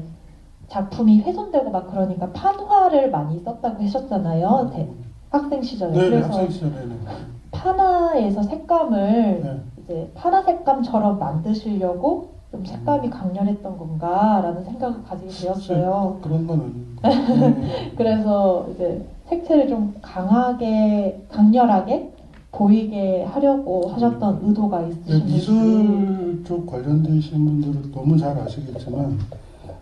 [SPEAKER 2] 작품이 훼손되고 막 그러니까 판화를 많이 썼다고 하셨잖아요. 학생 시절에.
[SPEAKER 3] 네,
[SPEAKER 2] 그래서
[SPEAKER 3] 학생 시절에.
[SPEAKER 2] 판화에서 색감을
[SPEAKER 3] 네.
[SPEAKER 2] 이제 판화 색감처럼 만드시려고 좀 색감이 강렬했던 건가라는 생각을 가지게 되었어요.
[SPEAKER 3] 그런 건 아닌데.
[SPEAKER 2] 그래서 이제 색채를 좀 강렬하게 보이게 하려고 하셨던 의도가
[SPEAKER 3] 네,
[SPEAKER 2] 있으신지.
[SPEAKER 3] 미술 쪽 관련되신 분들은 너무 잘 아시겠지만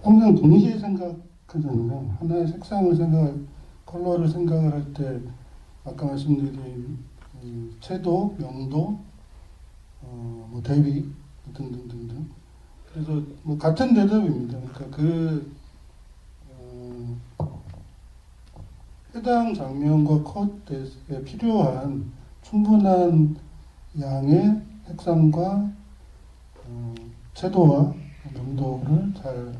[SPEAKER 3] 항상 동시에 생각하잖아요. 하나의 색상을 컬러를 생각을 할 때 아까 말씀드린 채도, 명도, 뭐 대비 등등등등. 그래서 뭐 같은 대답입니다. 그러니까 해당 장면과 컷에 필요한 충분한 양의 색상과 채도와 명도를 잘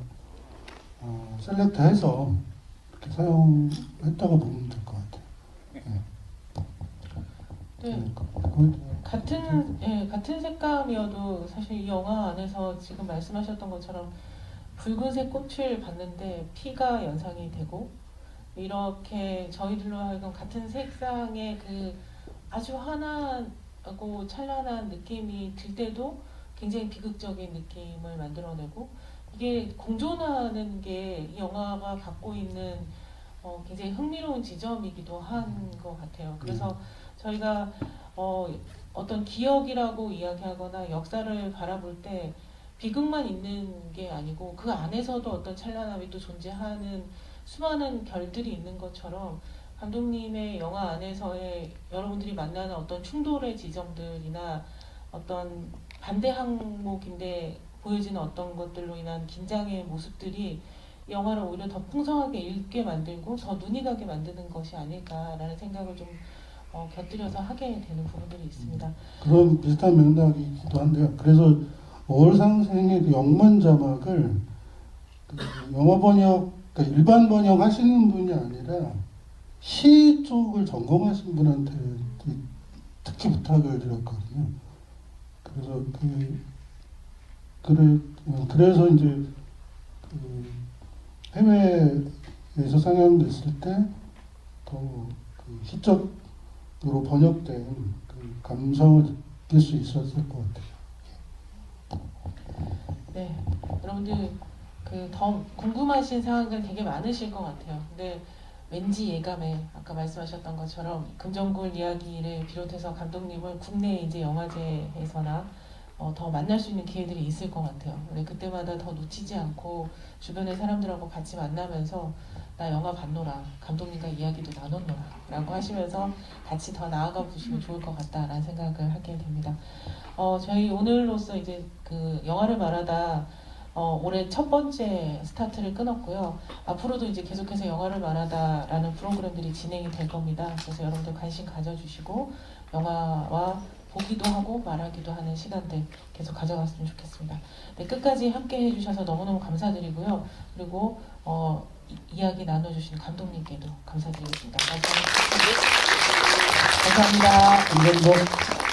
[SPEAKER 3] 셀렉트해서 이렇게 사용했다고 보면 될 것 같아요.
[SPEAKER 1] 네. 같은 색감이어도 사실 이 영화 안에서 지금 말씀하셨던 것처럼 붉은색 꽃을 봤는데 피가 연상이 되고 이렇게 저희들로 하여금 같은 색상의 그 아주 환하고 찬란한 느낌이 들 때도 굉장히 비극적인 느낌을 만들어내고 이게 공존하는 게 이 영화가 갖고 있는 굉장히 흥미로운 지점이기도 한 것 같아요. 그래서 저희가 어떤 기억이라고 이야기하거나 역사를 바라볼 때 비극만 있는 게 아니고 그 안에서도 어떤 찬란함이 또 존재하는 수많은 결들이 있는 것처럼 감독님의 영화 안에서의 여러분들이 만나는 어떤 충돌의 지점들이나 어떤 반대 항목인데 보여지는 어떤 것들로 인한 긴장의 모습들이 영화를 오히려 더 풍성하게 읽게 만들고 더 눈이 가게 만드는 것이 아닐까라는 생각을 좀 곁들여서 하게 되는 부분들이 있습니다.
[SPEAKER 3] 그런 비슷한 맥락이기도 한데요. 그래서 5월 상생의 그 영문 자막을 영어 번역, 그러니까 일반 번역 하시는 분이 아니라 시 쪽을 전공하신 분한테 특히 부탁을 드렸거든요. 그래서 그래서 이제 해외에서 상영됐을 때 더 시적으로 번역된 그 감성을 느낄 수 있었을 것 같아요.
[SPEAKER 1] 네, 여러분들 더 궁금하신 사항들 되게 많으실 것 같아요. 근데 왠지 예감에 아까 말씀하셨던 것처럼 금정굴 이야기를 비롯해서 감독님을 국내 이제 영화제에서나 더 만날 수 있는 기회들이 있을 것 같아요. 근데 그때마다 더 놓치지 않고 주변의 사람들하고 같이 만나면서 나 영화 봤노라, 감독님과 이야기도 나눴노라 라고 하시면서 같이 더 나아가 보시면 좋을 것 같다라는 생각을 하게 됩니다. 저희 오늘로써 이제 그 영화를 말하다 올해 첫 번째 스타트를 끊었고요. 앞으로도 이제 계속해서 영화를 말하다라는 프로그램들이 진행이 될 겁니다. 그래서 여러분들 관심 가져주시고 영화와 보기도 하고 말하기도 하는 시간들 계속 가져갔으면 좋겠습니다. 네, 끝까지 함께 해주셔서 너무너무 감사드리고요. 그리고 이야기 나눠주신 감독님께도 감사드리겠습니다. 감사합니다.
[SPEAKER 3] 감사합니다.